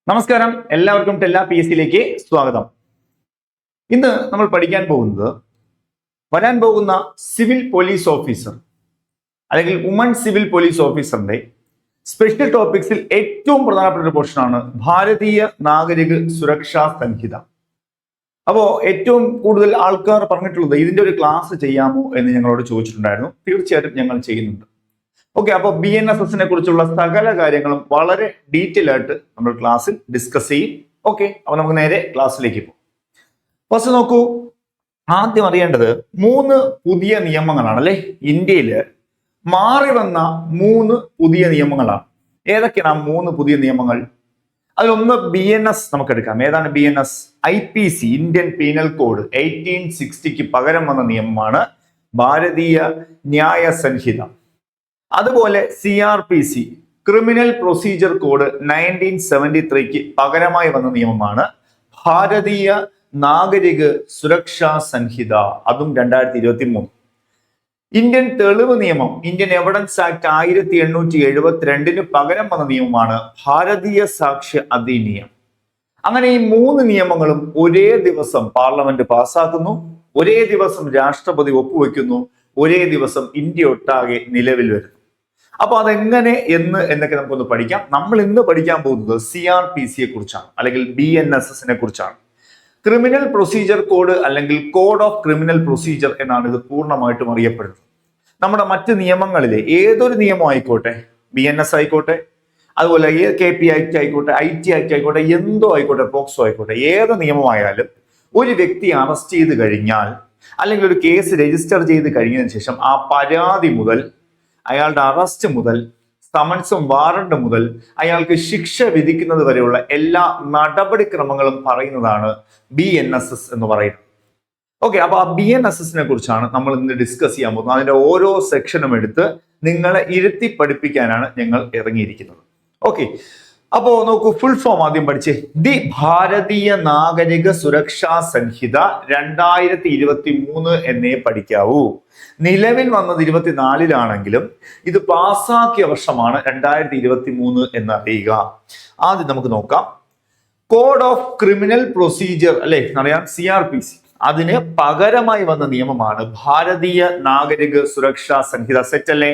നമസ്കാരം, എല്ലാവർക്കും ടെല്ല PSC സ്വാഗതം. ഇന്ന് നമ്മൾ പഠിക്കാൻ പോകുന്നത് വരാൻ പോകുന്ന സിവിൽ പോലീസ് ഓഫീസർ അല്ലെങ്കിൽ വുമൺ സിവിൽ പോലീസ് ഓഫീസറിന്റെ സ്പെഷ്യൽ ടോപ്പിക്സിൽ ഏറ്റവും പ്രധാനപ്പെട്ട ഒരു പോർഷനാണ് ഭാരതീയ നാഗരിക സുരക്ഷാ സംഹിത. അപ്പോൾ ഏറ്റവും കൂടുതൽ ആൾക്കാർ പറഞ്ഞിട്ടുള്ളത് ഇതിന്റെ ഒരു ക്ലാസ് ചെയ്യാമോ എന്ന് ഞങ്ങളോട് ചോദിച്ചിട്ടുണ്ടായിരുന്നു. തീർച്ചയായിട്ടും ഞങ്ങൾ ചെയ്യുന്നുണ്ട്. ഓക്കെ, അപ്പോൾ BNSSനെ കുറിച്ചുള്ള സകല കാര്യങ്ങളും വളരെ ഡീറ്റെയിൽ ആയിട്ട് നമ്മൾ ക്ലാസ്സിൽ ഡിസ്കസ് ചെയ്യും. ഓക്കെ, അപ്പൊ നമുക്ക് നേരെ ക്ലാസ്സിലേക്ക് പോകും. ഫസ്റ്റ് നോക്കൂ, ആദ്യം അറിയേണ്ടത് 3 പുതിയ നിയമങ്ങളാണ് അല്ലെ. ഇന്ത്യയിൽ മാറി വന്ന 3 പുതിയ നിയമങ്ങളാണ്. ഏതൊക്കെയാണ് ആ 3 പുതിയ നിയമങ്ങൾ? അതിലൊന്ന് BNS നമുക്ക് എടുക്കാം. ഏതാണ് BNS? IPC, Indian penal code 1860 പകരം വന്ന നിയമമാണ് ഭാരതീയ ന്യായ സംഹിത. അതുപോലെ CRPC, ക്രിമിനൽ പ്രൊസീജിയർ കോഡ് 1973 പകരമായി വന്ന നിയമമാണ് ഭാരതീയ നാഗരിക സുരക്ഷാ സംഹിത, അതും 2023. ഇന്ത്യൻ തെളിവ് നിയമം, ഇന്ത്യൻ എവിഡൻസ് ആക്ട് 1872 പകരം വന്ന നിയമമാണ് ഭാരതീയ സാക്ഷ്യ അധിനിയം. അങ്ങനെ ഈ 3 നിയമങ്ങളും ഒരേ ദിവസം പാർലമെന്റ് പാസ്സാക്കുന്നു, ഒരേ ദിവസം രാഷ്ട്രപതി ഒപ്പുവെക്കുന്നു, ഒരേ ദിവസം ഇന്ത്യ ഒട്ടാകെ നിലവിൽ വരുന്നു. അപ്പൊ അതെങ്ങനെ എന്നൊക്കെ നമുക്കൊന്ന് പഠിക്കാം. നമ്മൾ ഇന്ന് പഠിക്കാൻ പോകുന്നത് CRPCയെ കുറിച്ചാണ്, അല്ലെങ്കിൽ BNSSനെ കുറിച്ചാണ്. ക്രിമിനൽ പ്രൊസീജിയർ കോഡ് അല്ലെങ്കിൽ കോഡ് ഓഫ് ക്രിമിനൽ പ്രൊസീജിയർ എന്നാണ് ഇത് പൂർണ്ണമായിട്ടും അറിയപ്പെടുന്നത്. നമ്മുടെ മറ്റ് നിയമങ്ങളിലെ ഏതൊരു നിയമം ആയിക്കോട്ടെ, BNS ആയിക്കോട്ടെ, അതുപോലെ KP ആക്ട് ആയിക്കോട്ടെ, IT ആക്ട് ആയിക്കോട്ടെ, എന്തോ ആയിക്കോട്ടെ, പോക്സോ ആയിക്കോട്ടെ, ഏത് നിയമമായാലും ഒരു വ്യക്തി അറസ്റ്റ് ചെയ്ത് കഴിഞ്ഞാൽ അല്ലെങ്കിൽ ഒരു കേസ് രജിസ്റ്റർ ചെയ്ത് കഴിഞ്ഞതിന് ശേഷം ആ പരാതി മുതൽ, അയാളുടെ അറസ്റ്റ് മുതൽ, സമൻസും വാറണ്ട് മുതൽ അയാൾക്ക് ശിക്ഷ വിധിക്കുന്നത് വരെയുള്ള എല്ലാ നടപടിക്രമങ്ങളും പറയുന്നതാണ് BNSS എന്ന് പറയുന്നത്. ഓക്കെ, അപ്പൊ ആ BNSSനെ കുറിച്ചാണ് നമ്മൾ ഇന്ന് ഡിസ്കസ് ചെയ്യാൻ പോകുന്നത്. അതിന്റെ ഓരോ സെക്ഷനും എടുത്ത് നിങ്ങളെ ഇരുത്തി പഠിപ്പിക്കാനാണ് ഞങ്ങൾ ഇറങ്ങിയിരിക്കുന്നത്. ഓക്കെ, അപ്പോ നോക്കൂ, ഫുൾ ഫോം ആദ്യം പഠിച്ചേ. ദി ഭാരതീയ നാഗരിക സുരക്ഷാ സംഹിത 2023 എന്നേ പഠിക്കാവൂ. നിലവിൽ വന്നത് 24-ലാണെങ്കിലും ഇത് പാസ്സാക്കിയ വർഷമാണ് 2023 എന്നറിയുക. ആദ്യം നമുക്ക് നോക്കാം. കോഡ് ഓഫ് ക്രിമിനൽ പ്രൊസീജിയർ അല്ലെ, അറിയാം, CRPC. അതിന് പകരമായി വന്ന നിയമമാണ് ഭാരതീയ നാഗരിക സുരക്ഷാ സംഹിത. സെറ്റ് അല്ലേ?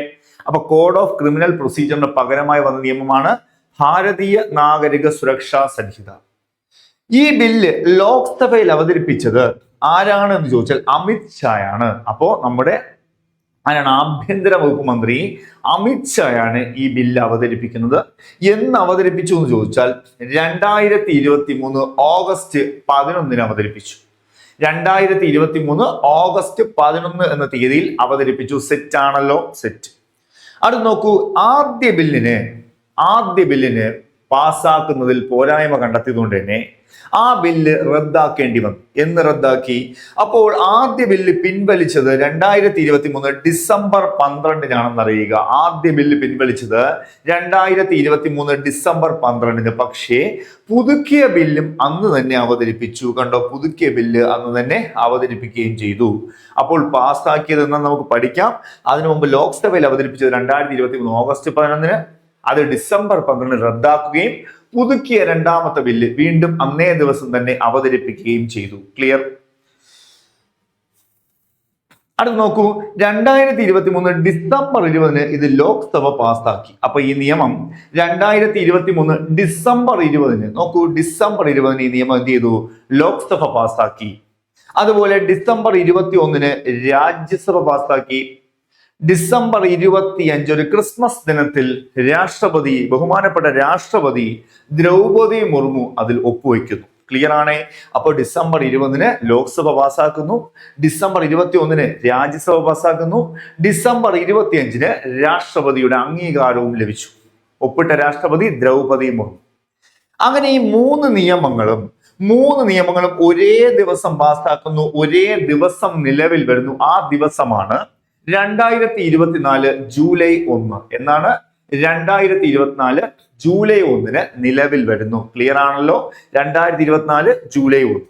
അപ്പൊ കോഡ് ഓഫ് ക്രിമിനൽ പ്രൊസീജിയറിന് പകരമായി വന്ന നിയമമാണ് ഭാരതീയ നാഗരിക സുരക്ഷാ സംഹിത. ഈ ബില്ല് ലോക്സഭയിൽ അവതരിപ്പിച്ചത് ആരാണ് എന്ന് ചോദിച്ചാൽ അമിത് ഷായാണ്. അപ്പോ നമ്മുടെ ആരാണ്? ആഭ്യന്തര വകുപ്പ് മന്ത്രി അമിത് ഷായാണ് ഈ ബില്ല് അവതരിപ്പിക്കുന്നത്. എന്ന് അവതരിപ്പിച്ചു എന്ന് ചോദിച്ചാൽ 2023 ഓഗസ്റ്റ് 11 അവതരിപ്പിച്ചു. 2023 ഓഗസ്റ്റ് 11 എന്ന തീയതിയിൽ അവതരിപ്പിച്ചു. സെറ്റ് ആണല്ലോ? സെറ്റ്. അത് നോക്കൂ, ആദ്യ ബില്ലിന് പാസ്സാക്കുന്നതിൽ പോരായ്മ കണ്ടെത്തിയതുകൊണ്ട് തന്നെ ആ ബില്ല് റദ്ദാക്കേണ്ടി വന്നു. എന്ന് റദ്ദാക്കി? അപ്പോൾ ആദ്യ ബില്ല് പിൻവലിച്ചത് 2023 ഡിസംബർ 12 അറിയുക. ആദ്യ ബില്ല് പിൻവലിച്ചത് 2023 ഡിസംബർ 12. പക്ഷേ പുതുക്കിയ ബില്ലും അന്ന് തന്നെ അവതരിപ്പിച്ചു. കണ്ടോ, പുതുക്കിയ ബില്ല് അന്ന് തന്നെ അവതരിപ്പിക്കുകയും ചെയ്തു. അപ്പോൾ പാസ്സാക്കിയത് എന്ന് നമുക്ക് പഠിക്കാം. അതിനു മുമ്പ് ലോക്സഭയിൽ അവതരിപ്പിച്ചത് 2023 ഓഗസ്റ്റ് 11, അത് ഡിസംബർ 12 റദ്ദാക്കുകയും പുതുക്കിയ രണ്ടാമത്തെ ബില്ല് വീണ്ടും അന്നേ ദിവസം തന്നെ അവതരിപ്പിക്കുകയും ചെയ്തു. ക്ലിയർ? അടുത്ത് നോക്കൂ, 2023 ഡിസംബർ 20 ഇത് ലോക്സഭ പാസ്സാക്കി. അപ്പൊ ഈ നിയമം 2023 ഡിസംബർ 20 നോക്കൂ, ഡിസംബർ 20 ഈ നിയമം എന്ത് ചെയ്തു? ലോക്സഭ പാസ്സാക്കി. അതുപോലെ ഡിസംബർ 21 രാജ്യസഭ പാസ്സാക്കി. ഡിസംബർ 25 ഒരു ക്രിസ്മസ് ദിനത്തിൽ ബഹുമാനപ്പെട്ട രാഷ്ട്രപതി ദ്രൗപദി മുർമു അതിൽ ഒപ്പുവെക്കുന്നു. ക്ലിയർ ആണേ? അപ്പോൾ ഡിസംബർ 20 ലോക്സഭ പാസ്സാക്കുന്നു, ഡിസംബർ 21 രാജ്യസഭ പാസ്സാക്കുന്നു, ഡിസംബർ 25 രാഷ്ട്രപതിയുടെ അംഗീകാരവും ലഭിച്ചു. ഒപ്പിട്ട രാഷ്ട്രപതി ദ്രൗപദി മുർമു. അങ്ങനെ ഈ 3 നിയമങ്ങളും ഒരേ ദിവസം പാസ്സാക്കുന്നു, ഒരേ ദിവസം നിലവിൽ വരുന്നു. ആ ദിവസമാണ് 2024 ജൂലൈ 1. എന്നാണ്? 2024 ജൂലൈ 1 നിലവിൽ വരുന്നു. ക്ലിയർ ആണല്ലോ? 2024 ജൂലൈ 1.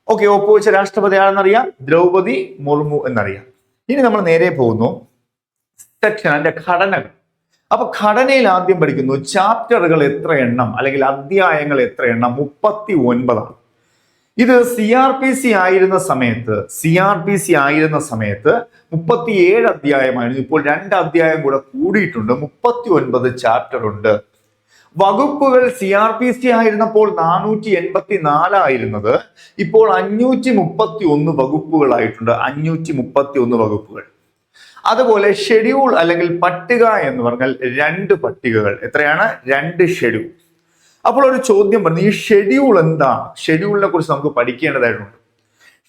ഓക്കെ, ഒപ്പുവെച്ച രാഷ്ട്രപതി ആണെന്നറിയാം, ദ്രൗപദി മുർമു എന്നറിയാം. ഇനി നമ്മൾ നേരെ പോകുന്നു സെക്ഷൻ, അതിന്റെ ഘടനകൾ. അപ്പൊ ഘടനയിൽ ആദ്യം പഠിക്കുന്നു ചാപ്റ്ററുകൾ എത്ര എണ്ണം അല്ലെങ്കിൽ അധ്യായങ്ങൾ എത്ര എണ്ണം 39. ഇത് CRPC ആയിരുന്ന സമയത്ത് 37 അധ്യായമായിരുന്നു. ഇപ്പോൾ 2 അധ്യായം കൂടെ കൂടിയിട്ടുണ്ട്, 39 ചാപ്റ്റർ ഉണ്ട്. വകുപ്പുകൾ CRPC ആയിരുന്നപ്പോൾ 484 ആയിരുന്നത് ഇപ്പോൾ 531 വകുപ്പുകളായിട്ടുണ്ട്. 531 വകുപ്പുകൾ. അതുപോലെ ഷെഡ്യൂൾ അല്ലെങ്കിൽ പട്ടിക എന്ന് പറഞ്ഞാൽ 2 പട്ടികകൾ. എത്രയാണ്? 2 ഷെഡ്യൂൾ. അപ്പോൾ ഒരു ചോദ്യം പറഞ്ഞു, ഈ ഷെഡ്യൂൾ എന്താണ്? ഷെഡ്യൂളിനെ കുറിച്ച് നമുക്ക് പഠിക്കേണ്ടതായിട്ടുണ്ട്.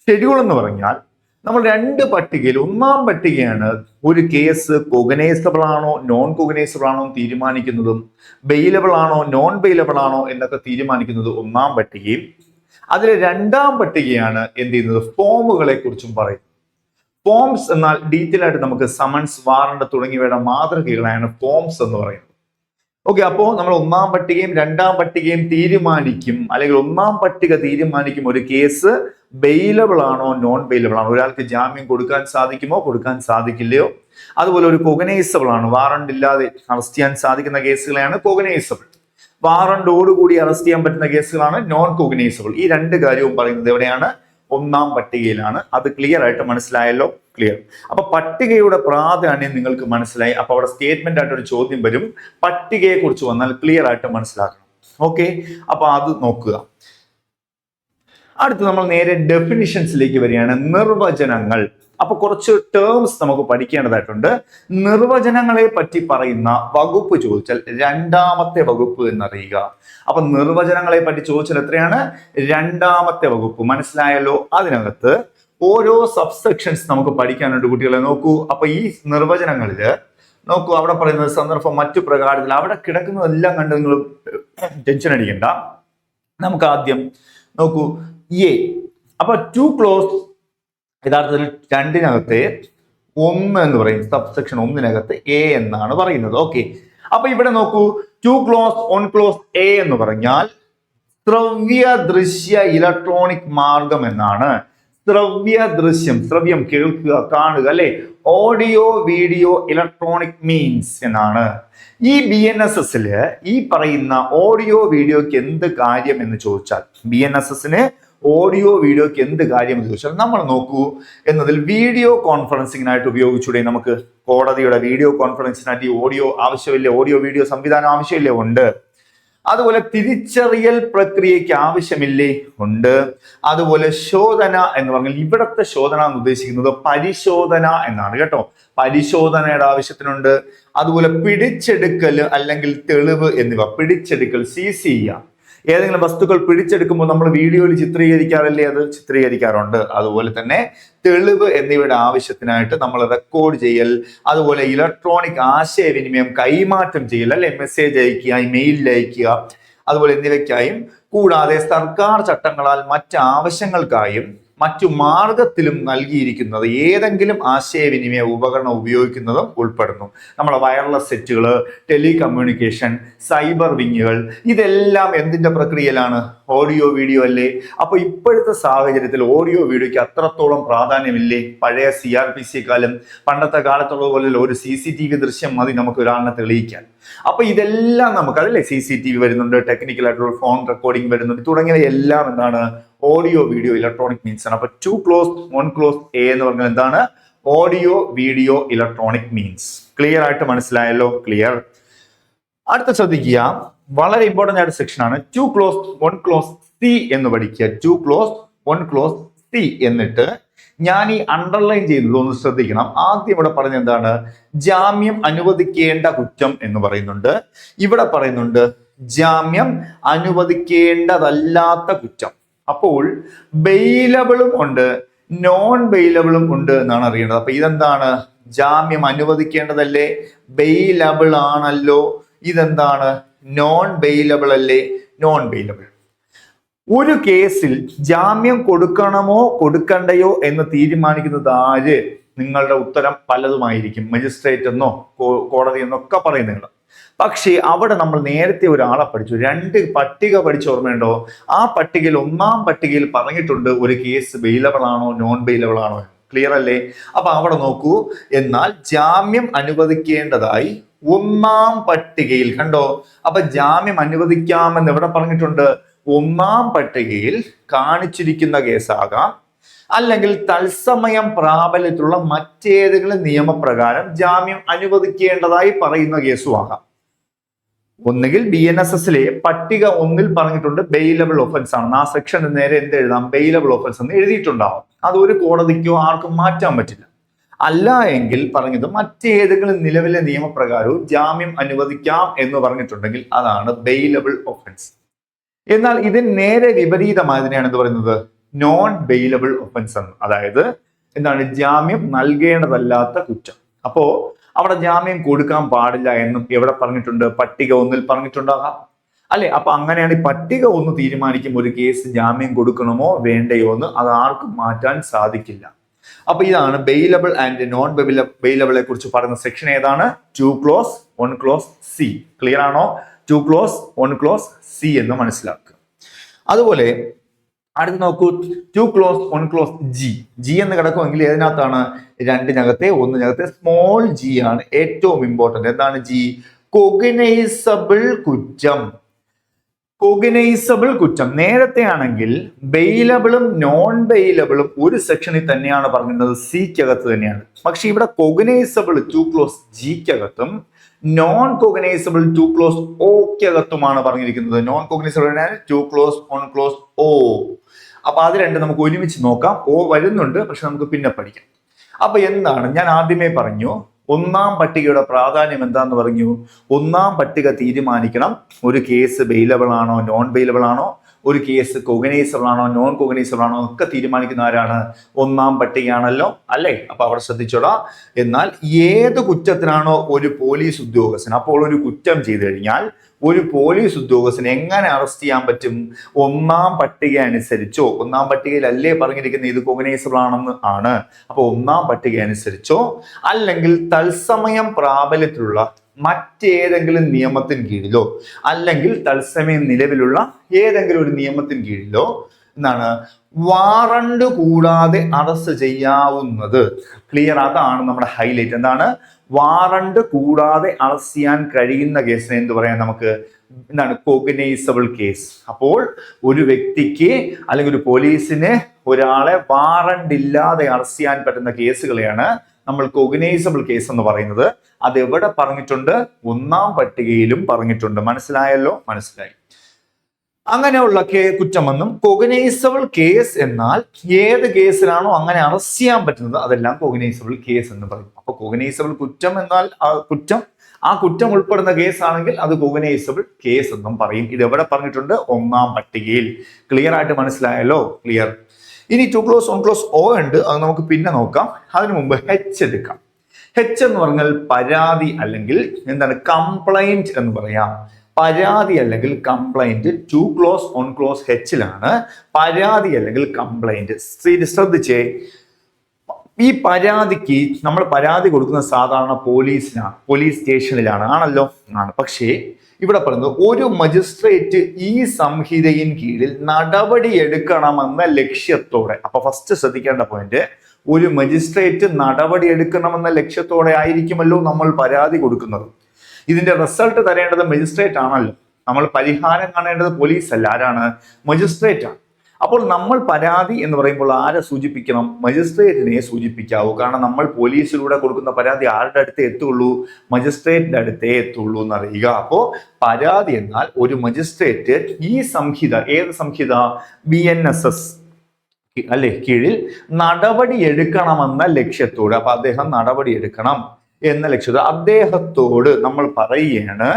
ഷെഡ്യൂൾ എന്ന് പറഞ്ഞാൽ നമ്മൾ 2 പട്ടികയിൽ 1-ാം പട്ടികയാണ് ഒരു കേസ് കൊഗ്നൈസബിൾ ആണോ നോൺ കൊഗ്നൈസബിൾ ആണോ തീരുമാനിക്കുന്നതും ബെയിലബിൾ ആണോ നോൺ ബെയിലബിൾ ആണോ എന്നൊക്കെ തീരുമാനിക്കുന്നത് 1-ാം പട്ടികയും. അതിൽ 2-ാം പട്ടികയാണ് എന്ത് ചെയ്യുന്നത്? ഫോമുകളെ കുറിച്ചും പറയുന്നത്. ഫോംസ് എന്നാൽ ഡീറ്റെയിൽ ആയിട്ട് നമുക്ക് സമൻസ്, വാറണ്ട് തുടങ്ങിയവയുടെ മാതൃകകളാണ് ഫോംസ് എന്ന് പറയുന്നത്. ഓക്കെ, അപ്പോൾ നമ്മൾ 1-ാം പട്ടികയും 2-ാം പട്ടികയും തീരുമാനിക്കും, അല്ലെങ്കിൽ 1-ാം പട്ടിക തീരുമാനിക്കും ഒരു കേസ് ബെയിലബിൾ ആണോ നോൺ ബെയിലബിൾ ആണോ, ഒരാൾക്ക് ജാമ്യം കൊടുക്കാൻ സാധിക്കുമോ കൊടുക്കാൻ സാധിക്കില്ലയോ. അതുപോലെ ഒരു കൊഗ്നൈസബിൾ ആണ്, വാറണ്ട് ഇല്ലാതെ അറസ്റ്റ് ചെയ്യാൻ സാധിക്കുന്ന കേസുകളെയാണ് കൊഗ്നൈസബിൾ. വാറണ്ടോടുകൂടി അറസ്റ്റ് ചെയ്യാൻ പറ്റുന്ന കേസുകളാണ് നോൺ കൊഗ്നൈസബിൾ. ഈ 2 കാര്യവും പറയുന്നത് എവിടെയാണ്? 1-ാം പട്ടികയിലാണ്. അത് ക്ലിയർ ആയിട്ട് മനസ്സിലായല്ലോ? ക്ലിയർ. അപ്പൊ പട്ടികയുടെ പ്രാധാന്യം നിങ്ങൾക്ക് മനസ്സിലായി. അപ്പൊ അവിടെ സ്റ്റേറ്റ്മെന്റ് ആയിട്ട് ഒരു ചോദ്യം വരും, പട്ടികയെ കുറിച്ച് വന്നാൽ ക്ലിയർ ആയിട്ട് മനസ്സിലാക്കണം. ഓക്കെ, അപ്പൊ അത് നോക്കുക. അടുത്ത് നമ്മൾ നേരെ ഡെഫിനിഷൻസിലേക്ക് വരികയാണ്. നിർവചനങ്ങൾ. അപ്പൊ കുറച്ച് ടേംസ് നമുക്ക് പഠിക്കേണ്ടതായിട്ടുണ്ട്. നിർവചനങ്ങളെ പറ്റി പറയുന്ന വകുപ്പ് ചോദിച്ചാൽ 2-ാമത്തെ വകുപ്പ് എന്നറിയുക. അപ്പൊ നിർവചനങ്ങളെ പറ്റി ചോദിച്ചാൽ എത്രയാണ്? 2-ാമത്തെ വകുപ്പ്. മനസ്സിലായല്ലോ? അതിനകത്ത് ഓരോ സബ്സെക്ഷൻസ് നമുക്ക് പഠിക്കാനുണ്ട് കുട്ടികളെ. നോക്കൂ, അപ്പൊ ഈ നിർവചനങ്ങളില് നോക്കൂ, അവിടെ പറയുന്നത് സന്ദർഭം മറ്റു പ്രകാരത്തിൽ, അവിടെ കിടക്കുന്നതെല്ലാം കണ്ട് നിങ്ങൾ ടെൻഷൻ അടിക്കണ്ട. നമുക്ക് ആദ്യം നോക്കൂ എ. അപ്പൊ ടു ക്ലോസ് യഥാർത്ഥത്തിൽ 2-നകത്തെ 1 എന്ന് പറയും. സബ്സെക്ഷൻ 1-നകത്ത് എ എന്നാണ് പറയുന്നത്. ഓക്കെ, അപ്പൊ ഇവിടെ നോക്കൂ, 2 ക്ലോസ് 1 ക്ലോസ് എ എന്ന് പറഞ്ഞാൽ ശ്രവ്യ ദൃശ്യ ഇലക്ട്രോണിക് മാർഗം എന്നാണ്. ശ്രവ്യ ദൃശ്യം, ശ്രവ്യം കേൾക്കുക, കാണുക, അല്ലെ? ഓഡിയോ വീഡിയോ ഇലക്ട്രോണിക് മീൻസ് എന്നാണ്. ഈ BNSSല് ഈ പറയുന്ന ഓഡിയോ വീഡിയോക്ക് എന്ത് കാര്യം എന്ന് ചോദിച്ചാൽ, BNSSന് ഓഡിയോ വീഡിയോക്ക് എന്ത് കാര്യം എന്ന് ചോദിച്ചാൽ നമ്മൾ നോക്കൂ എന്നതിൽ വീഡിയോ കോൺഫറൻസിങ്ങിനായിട്ട് ഉപയോഗിച്ചൂടെ? നമുക്ക് കോടതിയുടെ വീഡിയോ കോൺഫറൻസിനായിട്ട് ഈ ഓഡിയോ ആവശ്യമില്ലേ? ഓഡിയോ വീഡിയോ സംവിധാനം ആവശ്യമില്ലേ? ഉണ്ട്. അതുപോലെ തിരിച്ചറിയൽ പ്രക്രിയയ്ക്ക് ആവശ്യമില്ലേ? ഉണ്ട്. അതുപോലെ ശോധന എന്ന് പറഞ്ഞാൽ ഇവിടത്തെ ശോധന എന്ന് ഉദ്ദേശിക്കുന്നത് പരിശോധന എന്നാണ് കേട്ടോ. പരിശോധനയുടെ ആവശ്യത്തിനുണ്ട്. അതുപോലെ പിടിച്ചെടുക്കൽ അല്ലെങ്കിൽ തെളിവ് എന്നിവ. പിടിച്ചെടുക്കൽ, സീസ് ചെയ്യുക. ഏതെങ്കിലും വസ്തുക്കൾ പിടിച്ചെടുക്കുമ്പോൾ നമ്മൾ വീഡിയോയിൽ ചിത്രീകരിക്കാറില്ലേ? അത് ചിത്രീകരിക്കാറുണ്ട്. അതുപോലെ തന്നെ തെളിവ് എന്നിവയുടെ ആവശ്യത്തിനായിട്ട് നമ്മൾ റെക്കോർഡ് ചെയ്യൽ, അതുപോലെ ഇലക്ട്രോണിക് ആശയവിനിമയം കൈമാറ്റം ചെയ്യൽ, അല്ലെ? മെസ്സേജ് അയക്കുക, മെയിൽ അയക്കുക, അതുപോലെ എന്നിവയ്ക്കായും, കൂടാതെ സർക്കാർ ചട്ടങ്ങളാൽ മറ്റ് ആവശ്യങ്ങൾക്കായും മറ്റു മാർഗത്തിലും നൽകിയിരിക്കുന്നത് ഏതെങ്കിലും ആശയവിനിമയ ഉപകരണം ഉപയോഗിക്കുന്നതും ഉൾപ്പെടുന്നു. നമ്മളെ വയർലെസ് സെറ്റുകൾ, ടെലികമ്മ്യൂണിക്കേഷൻ, സൈബർ വിങ്ങുകൾ, ഇതെല്ലാം എന്തിന്റെ പ്രക്രിയയിലാണ്? ഓഡിയോ വീഡിയോ അല്ലേ? അപ്പൊ ഇപ്പോഴത്തെ സാഹചര്യത്തിൽ ഓഡിയോ വീഡിയോയ്ക്ക് അത്രത്തോളം പ്രാധാന്യമില്ലേ? പഴയ CRPC കാലം, പണ്ടത്തെ കാലത്തുള്ള പോലെ ഒരു CCTV ദൃശ്യം മതി നമുക്ക് ഒരാളിനെ തെളിയിക്കാൻ. അപ്പൊ ഇതെല്ലാം നമുക്ക്, അതല്ലേ? CCTV വരുന്നുണ്ട്, ടെക്നിക്കൽ ആയിട്ടുള്ള ഫോൺ റെക്കോർഡിംഗ് വരുന്നുണ്ട്, തുടങ്ങിയവയെല്ലാം എന്താണ്? ഓഡിയോ വീഡിയോ ഇലക്ട്രോണിക് മീൻസ് ആണ്. അപ്പൊ 2 ക്ലോസ് 1 ക്ലോസ് എ എന്ന് പറഞ്ഞാൽ എന്താണ്? Audio video electronic means. Clear ആയിട്ട് മനസ്സിലായല്ലോ? ക്ലിയർ. അടുത്ത ശ്രദ്ധിക്കുക, വളരെ ഇമ്പോർട്ടന്റ് ആയിട്ട് സെക്ഷൻ ആണ്. 2 ക്ലോസ് 1 ക്ലോസ് സി എന്ന് പഠിക്കുക. 2 ക്ലോസ് 1 ക്ലോസ് സി എന്നിട്ട് ഞാൻ ഈ അണ്ടർലൈൻ ചെയ്തത് ഒന്ന് ശ്രദ്ധിക്കണം. ആദ്യം ഇവിടെ പറഞ്ഞ എന്താണ്? ജാമ്യം അനുവദിക്കേണ്ട കുറ്റം എന്ന് പറയുന്നുണ്ട്. ഇവിടെ പറയുന്നുണ്ട് ജാമ്യം അനുവദിക്കേണ്ടതല്ലാത്ത കുറ്റം. അപ്പോൾ ബെയിലബിളും ഉണ്ട്, നോൺ ബെയിലബിളും ഉണ്ട് എന്നാണ് അറിയേണ്ടത്. അപ്പൊ ഇതെന്താണ്? ജാമ്യം അനുവദിക്കേണ്ടതല്ലേ? ബെയിലബിൾ ആണല്ലോ. ഇതെന്താണ്? നോൺ ബെയിലബിൾ അല്ലേ? Non bailable. ഒരു കേസിൽ ജാമ്യം കൊടുക്കണമോ കൊടുക്കണ്ടയോ എന്ന് തീരുമാനിക്കുന്നത് ആര്? നിങ്ങളുടെ ഉത്തരം പലതുമായിരിക്കും. മജിസ്ട്രേറ്റ് എന്നോ കോടതി എന്നൊക്കെ പറയുന്നത്. പക്ഷേ അവിടെ നമ്മൾ നേരത്തെ ഒരാളെ പഠിച്ചു, 2 പട്ടിക പഠിച്ച ഓർമ്മയുണ്ടോ? ആ പട്ടികയിൽ 1-ാം പട്ടികയിൽ പറഞ്ഞിട്ടുണ്ട് ഒരു കേസ് ബെയിലബിൾ ആണോ നോൺ ബെയിലബിൾ ആണോ. ക്ലിയർ അല്ലേ? അപ്പൊ അവിടെ നോക്കൂ, എന്നാൽ ജാമ്യം അനുവദിക്കേണ്ടതായി ഒന്നാം പട്ടികയിൽ. കണ്ടോ? അപ്പൊ ജാമ്യം അനുവദിക്കാമെന്ന് എവിടെ പറഞ്ഞിട്ടുണ്ട്? ഒന്നാം പട്ടികയിൽ കാണിച്ചിരിക്കുന്ന കേസാകാം, അല്ലെങ്കിൽ തത്സമയം പ്രാബല്യത്തിലുള്ള മറ്റേതെങ്കിലും നിയമപ്രകാരം ജാമ്യം അനുവദിക്കേണ്ടതായി പറയുന്ന കേസും ആകാം. ഒന്നുകിൽ BNSSലെ പട്ടിക 1 പറഞ്ഞിട്ടുണ്ട് ബെയിലബിൾ ഒഫൻസ് ആണെന്ന്, ആ സെക്ഷന് നേരെ എന്ത് എഴുതാം? ബെയിലബിൾ ഒഫൻസ് എന്ന് എഴുതിയിട്ടുണ്ടാവും. അത് ഒരു കോടതിക്കോ ആർക്കും മാറ്റാൻ പറ്റില്ല. അല്ല എങ്കിൽ പറഞ്ഞത് മറ്റേതെങ്കിലും നിലവിലെ നിയമപ്രകാരവും ജാമ്യം അനുവദിക്കാം എന്ന് പറഞ്ഞിട്ടുണ്ടെങ്കിൽ അതാണ് ബെയിലബിൾ ഒഫൻസ്. എന്നാൽ ഇതിന് നേരെ വിപരീതമായതിനെയാണ് എന്ത് പറയുന്നത്? നോൺ ബെയിലബിൾ ഒഫൻസ് എന്ന്. അതായത് എന്താണ്? ജാമ്യം നൽകേണ്ടതല്ലാത്ത കുറ്റം. അപ്പോ അവിടെ ജാമ്യം കൊടുക്കാൻ പാടില്ല എന്നും എവിടെ പറഞ്ഞിട്ടുണ്ട്? പട്ടിക 1 പറഞ്ഞിട്ടുണ്ടാകാം അല്ലെ? അപ്പൊ അങ്ങനെയാണ് ഈ പട്ടിക 1 തീരുമാനിക്കും ഒരു കേസ് ജാമ്യം കൊടുക്കണമോ വേണ്ടയോ എന്ന്. അത് ആർക്കും മാറ്റാൻ സാധിക്കില്ല. അപ്പൊ ഇതാണ് ബെയിലബിൾ ആൻഡ് നോൺ ബെയിലബിളെ കുറിച്ച് പറയുന്ന സെക്ഷൻ. ഏതാണ്? 2 clause 1 clause C. ക്ലിയർ ആണോ? 2 clause 1 clause C എന്ന് മനസ്സിലാക്കുക. അതുപോലെ അടുത്ത് നോക്കൂ, 2 clause 1 clause G എന്ന് കിടക്കുമെങ്കിൽ ഏതിനകത്താണ്? 2-നകത്തെ 1-നകത്തെ സ്മോൾ g ആണ് ഏറ്റവും ഇമ്പോർട്ടന്റ്. എന്താണ് G? കൊഗ്നൈസബിൾ കുറ്റം. കൊഗ്നൈസബിൾ കുറ്റം. നേരത്തെ ആണെങ്കിൽ ബെയിലബിളും നോൺ ബെയിലബിളും ഒരു സെക്ഷനിൽ തന്നെയാണ് പറഞ്ഞിരുന്നത്, സിക്കകത്ത് തന്നെയാണ്. പക്ഷെ ഇവിടെ കൊഗ്നൈസബിൾ 2 clause Gക്കകത്തും നോൺ കൊഗ്നൈസബിൾ 2 clause Oക്കകത്തുമാണ് പറഞ്ഞിരിക്കുന്നത്. Non cognizable 2 clause 1 clause O. അപ്പൊ അത് രണ്ടും നമുക്ക് ഒരുമിച്ച് നോക്കാം. O വരുന്നുണ്ട്, പക്ഷെ നമുക്ക് പിന്നെ പഠിക്കാം. അപ്പൊ എന്താണ്? ഞാൻ ആദ്യമേ പറഞ്ഞു ഒന്നാം പട്ടികയുടെ പ്രാധാന്യം എന്താന്ന് പറഞ്ഞു. ഒന്നാം പട്ടിക തീരുമാനിക്കണം ഒരു കേസ് ബെയിലബിൾ ആണോ നോൺ ബെയിലബിൾ ആണോ, ഒരു കേസ് കൊഗ്നൈസബിൾ ആണോ നോൺ കൊഗ്നൈസബിൾ ആണോ ഒക്കെ തീരുമാനിക്കുന്ന ആരാണ്? ഒന്നാം പട്ടികയാണല്ലോ അല്ലെ? അപ്പൊ അവിടെ ശ്രദ്ധിച്ചോടാ. എന്നാൽ ഏത് കുറ്റത്തിനാണോ ഒരു പോലീസ് ഉദ്യോഗസ്ഥൻ, അപ്പോൾ ഒരു കുറ്റം ചെയ്തു കഴിഞ്ഞാൽ ഒരു പോലീസ് ഉദ്യോഗസ്ഥന് എങ്ങനെ അറസ്റ്റ് ചെയ്യാൻ പറ്റും? ഒന്നാം പട്ടിക അനുസരിച്ചോ, ഒന്നാം പട്ടികയിലല്ലേ പറഞ്ഞിരിക്കുന്നത് ഇത് കൊഗ്നൈസബിൾ ആണെന്ന് ആണ്. അപ്പൊ ഒന്നാം പട്ടിക അനുസരിച്ചോ അല്ലെങ്കിൽ തത്സമയം പ്രാബല്യത്തിലുള്ള മറ്റേതെങ്കിലും നിയമത്തിന് കീഴിലോ അല്ലെങ്കിൽ തത്സമയം നിലവിലുള്ള ഏതെങ്കിലും ഒരു നിയമത്തിന് കീഴിലോ എന്താണ് വാറണ്ട് കൂടാതെ അറസ്റ്റ് ചെയ്യാവുന്നത്. ക്ലിയർ? അതാണ് നമ്മുടെ ഹൈലൈറ്റ്. എന്താണ്? വാറണ്ട് കൂടാതെ അറസ്റ്റ് ചെയ്യാൻ കഴിയുന്ന കേസിനെ എന്ത് പറയാം നമുക്ക്? എന്താണ്? Cognisable case. അപ്പോൾ ഒരു വ്യക്തിക്ക് അല്ലെങ്കിൽ ഒരു പോലീസിന് ഒരാളെ വാറണ്ട് ഇല്ലാതെ അറസ്റ്റ് ചെയ്യാൻ പറ്റുന്ന കേസുകളെയാണ് നമ്മൾ കൊഗ്നൈസബിൾ കേസ് എന്ന് പറയുന്നത്. അത് എവിടെ പറഞ്ഞിട്ടുണ്ട്? ഒന്നാം പട്ടികയിലും പറഞ്ഞിട്ടുണ്ട്. മനസ്സിലായല്ലോ? മനസ്സിലായി. അങ്ങനെയുള്ള കുറ്റമെന്നും കൊഗ്നൈസബിൾ കേസ് എന്നാൽ ഏത് കേസിലാണോ അങ്ങനെ അറസ്റ്റ് ചെയ്യാൻ പറ്റുന്നത് അതെല്ലാം കൊഗ്നൈസബിൾ കേസ് എന്ന് പറയും. അപ്പൊ കൊഗ്നൈസബിൾ കുറ്റം എന്നാൽ ആ കുറ്റം ഉൾപ്പെടുന്ന കേസാണെങ്കിൽ അത് കൊഗ്നൈസബിൾ കേസ് എന്നും പറയും. ഇത് എവിടെ പറഞ്ഞിട്ടുണ്ട്? ഒന്നാം പട്ടികയിൽ. ക്ലിയർ ആയിട്ട് മനസ്സിലായല്ലോ? ക്ലിയർ. ഇനി 2 clause 1 clause O ഉണ്ട്, അത് നമുക്ക് പിന്നെ നോക്കാം. അതിനു മുമ്പ് H എടുക്കാം. H എന്ന് പറഞ്ഞാൽ പരാതി അല്ലെങ്കിൽ എന്താണ്? കംപ്ലൈന്റ് എന്ന് പറയാം. പരാതി അല്ലെങ്കിൽ കംപ്ലൈന്റ് 2 clause 1 clause Hലാണ് പരാതി അല്ലെങ്കിൽ കംപ്ലൈന്റ്. ശ്രദ്ധിച്ചേ, ഈ പരാതിക്ക് നമ്മൾ പരാതി കൊടുക്കുന്ന സാധാരണ പോലീസിനാണ്, പോലീസ് സ്റ്റേഷനിലാണ് ആണല്ലോ ആണ്. പക്ഷേ ഇവിടെ പറയുന്നത് ഒരു മജിസ്ട്രേറ്റ് ഈ സംഹിതയിൻ കീഴിൽ നടപടി എടുക്കണമെന്ന ലക്ഷ്യത്തോടെ. അപ്പൊ ഫസ്റ്റ് ശ്രദ്ധിക്കേണ്ട പോയിന്റ്, ഒരു മജിസ്ട്രേറ്റ് നടപടി എടുക്കണമെന്ന ലക്ഷ്യത്തോടെ ആയിരിക്കുമല്ലോ നമ്മൾ പരാതി കൊടുക്കുന്നത്. ഇതിന്റെ റിസൾട്ട് തരേണ്ടത് മജിസ്ട്രേറ്റ് ആണല്ലോ. നമ്മൾ പരിഹാരം കാണേണ്ടത് പോലീസ് അല്ല. ആരാണ്? മജിസ്ട്രേറ്റ് ആണ്. അപ്പോൾ നമ്മൾ പരാതി എന്ന് പറയുമ്പോൾ ആരെ സൂചിപ്പിക്കണം? മജിസ്ട്രേറ്റിനെ സൂചിപ്പിക്കാവൂ. കാരണം നമ്മൾ പോലീസിലൂടെ കൊടുക്കുന്ന പരാതി ആരുടെ അടുത്തേ എത്തുള്ളൂ? മജിസ്ട്രേറ്റിന്റെ അടുത്തേ എത്തുള്ളൂ എന്നറിയുക. അപ്പോ പരാതി എന്നാൽ ഒരു മജിസ്ട്രേറ്റ് ഈ സംഹിത, ഏത് സംഹിത? BNSS അല്ലെ കീഴിൽ നടപടി എടുക്കണമെന്ന ലക്ഷ്യത്തോട്. അപ്പൊ അദ്ദേഹം നടപടി എടുക്കണം എന്ന ലക്ഷ്യത്തോട് അദ്ദേഹത്തോട് നമ്മൾ പറയുകയാണ്,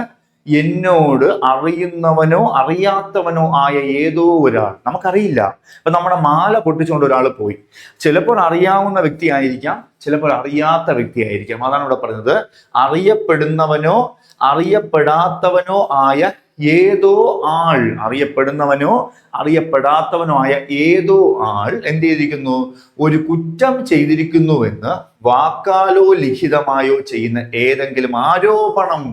എന്നോട് അറിയുന്നവനോ അറിയാത്തവനോ ആയ ഏതോ ഒരാൾ, നമുക്കറിയില്ല. അപ്പൊ നമ്മുടെ മാല പൊട്ടിച്ചുകൊണ്ട് ഒരാൾ പോയി. ചിലപ്പോൾ അറിയാവുന്ന വ്യക്തി ആയിരിക്കാം, ചിലപ്പോൾ അറിയാത്ത വ്യക്തി ആയിരിക്കാം. അതാണ് ഇവിടെ പറയുന്നത്. അറിയപ്പെടുന്നവനോ അറിയപ്പെടാത്തവനോ ആയ ഏതോ ആൾ, അറിയപ്പെടുന്നവനോ അറിയപ്പെടാത്തവനോ ആയ ഏതോ ആൾ എന്ത് ചെയ്തിരിക്കുന്നു? ഒരു കുറ്റം ചെയ്തിരിക്കുന്നുവെന്ന് വാക്കാലോ ലിഖിതമായോ ചെയ്യുന്ന ഏതെങ്കിലും ആരോപണം.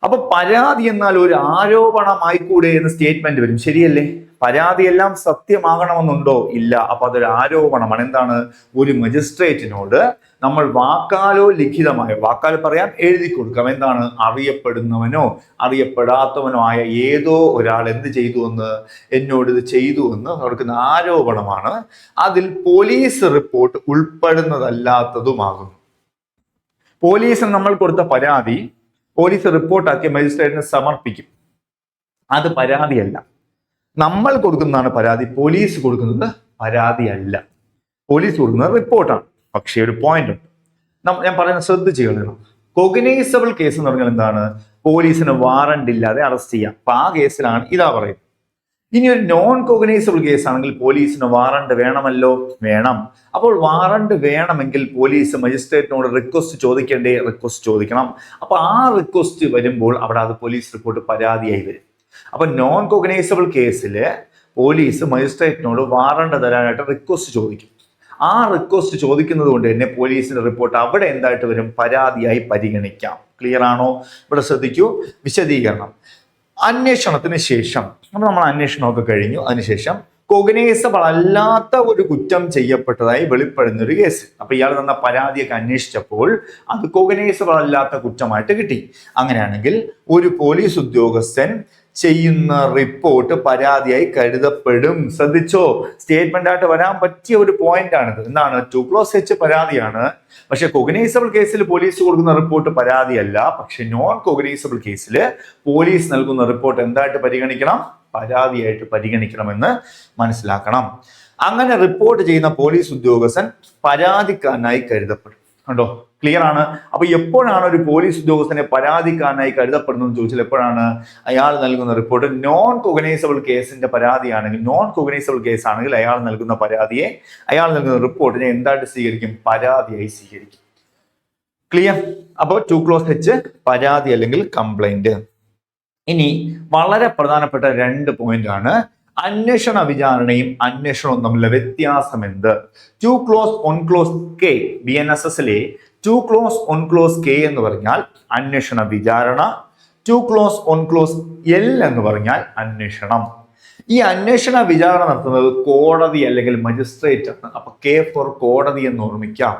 അപ്പൊ പരാതി എന്നാൽ ഒരു ആരോപണമായിക്കൂടെ എന്ന് സ്റ്റേറ്റ്മെന്റ് വരും. ശരിയല്ലേ? പരാതിയെല്ലാം സത്യമാകണമെന്നുണ്ടോ? ഇല്ല. അപ്പൊ അതൊരു ആരോപണമാണ്. എന്താണ്? ഒരു മജിസ്ട്രേറ്റിനോട് നമ്മൾ വാക്കാലോ ലിഖിതമായോ, വാക്കാൽ പറയാം, എഴുതി കൊടുക്കാം. എന്താണ്? അറിയപ്പെടുന്നവനോ അറിയപ്പെടാത്തവനോ ആയ ഏതോ ഒരാൾ എന്ത് ചെയ്തു എന്ന്, എന്നോട് ഇത് ചെയ്തു എന്ന് കൊടുക്കുന്ന ആരോപണമാണ്. അതിൽ പോലീസ് റിപ്പോർട്ട് ഉൾപ്പെടുന്നതല്ലാത്തതുമാകുന്നു. പോലീസിന് നമ്മൾ കൊടുത്ത പരാതി പോലീസ് റിപ്പോർട്ടാക്കി മജിസ്ട്രേറ്റിന് സമർപ്പിക്കും. അത് പരാതിയല്ല. നമ്മൾ കൊടുക്കുന്നതാണ് പരാതി, പോലീസ് കൊടുക്കുന്നത് പരാതിയല്ല. പോലീസ് കൊടുക്കുന്നത് റിപ്പോർട്ടാണ്. പക്ഷേ ഒരു പോയിന്റ് ഉണ്ട്, ഞാൻ പറയുന്നത് ശ്രദ്ധിച്ച് കേൾക്കണം. കൊഗ്നൈസബിൾ കേസ് എന്ന് പറഞ്ഞാൽ എന്താണ്? പോലീസിന് വാറണ്ട് ഇല്ലാതെ അറസ്റ്റ് ചെയ്യാം. അപ്പൊ ആ കേസിലാണ് ഇതാ പറയുന്നത്. ഇനി ഒരു നോൺ കൊഗ്നൈസബിൾ കേസ് ആണെങ്കിൽ പോലീസിന് വാറണ്ട് വേണമല്ലോ, വേണം. അപ്പോൾ വാറണ്ട് വേണമെങ്കിൽ പോലീസ് മജിസ്ട്രേറ്റിനോട് റിക്വസ്റ്റ് ചോദിക്കേണ്ടേ? റിക്വസ്റ്റ് ചോദിക്കണം. അപ്പൊ ആ റിക്വസ്റ്റ് വരുമ്പോൾ അവിടെ അത് പോലീസ് റിപ്പോർട്ട് പരാതിയായി വരും. അപ്പൊ നോൺ കൊഗ്നൈസബിൾ കേസില് പോലീസ് മജിസ്ട്രേറ്റിനോട് വാറണ്ട് തരാനായിട്ട് റിക്വസ്റ്റ് ചോദിക്കും. ആ റിക്വസ്റ്റ് ചോദിക്കുന്നത് കൊണ്ട് തന്നെ പോലീസിന്റെ റിപ്പോർട്ട് അവിടെ എന്തായിട്ട് വരും? പരാതിയായി പരിഗണിക്കാം. ക്ലിയർ ആണോ? ഇവിടെ ശ്രദ്ധിക്കൂ, വിശദീകരണം. അന്വേഷണത്തിന് ശേഷം നമ്മൾ അന്വേഷണമൊക്കെ കഴിഞ്ഞു. അതിനുശേഷം കൊഗ്നൈസബിൾ അല്ലാത്ത ഒരു കുറ്റം ചെയ്യപ്പെട്ടതായി വെളിപ്പെടുന്ന ഒരു കേസ്. അപ്പൊ ഇയാൾ തന്ന പരാതിയൊക്കെ അന്വേഷിച്ചപ്പോൾ അത് കൊഗ്നൈസബിൾ അല്ലാത്ത കുറ്റമായിട്ട് കിട്ടി. അങ്ങനെയാണെങ്കിൽ ഒരു പോലീസ് ഉദ്യോഗസ്ഥൻ ചെയ്യുന്ന റിപ്പോർട്ട് പരാതിയായി കരുതപ്പെടും. ശ്രദ്ധിച്ചോ, സ്റ്റേറ്റ്മെന്റ് ആയിട്ട് വരാൻ പറ്റിയ ഒരു പോയിന്റ് ആണിത്. എന്താണ്? 2(h) പരാതിയാണ്. പക്ഷെ കൊഗ്നൈസബിൾ കേസിൽ പോലീസ് കൊടുക്കുന്ന റിപ്പോർട്ട് പരാതിയല്ല. പക്ഷെ നോൺ കൊഗ്നൈസബിൾ കേസിൽ പോലീസ് നൽകുന്ന റിപ്പോർട്ട് എന്തായിട്ട് പരിഗണിക്കണം? പരാതിയായിട്ട് പരിഗണിക്കണമെന്ന് മനസ്സിലാക്കണം. അങ്ങനെ റിപ്പോർട്ട് ചെയ്യുന്ന പോലീസ് ഉദ്യോഗസ്ഥൻ പരാതിക്കാരനായി കരുതപ്പെടും. കണ്ടോ? ക്ലിയർ ആണ്. അപ്പൊ എപ്പോഴാണ് ഒരു പോലീസ് ഉദ്യോഗസ്ഥനെ പരാതിക്കാരനായി കരുതപ്പെടുന്നതെന്ന് ചോദിച്ചാൽ എപ്പോഴാണ്? അയാൾ നൽകുന്ന റിപ്പോർട്ട് നോൺ കൊഗ്നൈസബിൾ കേസിന്റെ പരാതിയാണെങ്കിൽ, നോൺ കൊഗ്നൈസബിൾ കേസ് ആണെങ്കിൽ അയാൾ നൽകുന്ന പരാതിയെ, അയാൾ നൽകുന്ന റിപ്പോർട്ടിനെ എന്തായിട്ട് സ്വീകരിക്കും? പരാതിയായി സ്വീകരിക്കും. ക്ലിയർ? അപ്പോൾ 2(h) പരാതി അല്ലെങ്കിൽ കംപ്ലൈന്റ്. ഇനി വളരെ പ്രധാനപ്പെട്ട 2 പോയിന്റ് ആണ്. അന്വേഷണ വിചാരണയും അന്വേഷണവും തമ്മിലുള്ള വ്യത്യാസം എന്ത്? 2(1)k BNSSലെ 2(1)k എന്ന് പറഞ്ഞാൽ അന്വേഷണ വിചാരണ, 2(1)l എന്ന് പറഞ്ഞാൽ അന്വേഷണം. ഈ അന്വേഷണ വിചാരണ നടത്തുന്നത് കോടതി അല്ലെങ്കിൽ മജിസ്ട്രേറ്റ് ആണ്. അപ്പൊ K ഫോർ കോടതി എന്ന് ഓർമ്മിക്കാം.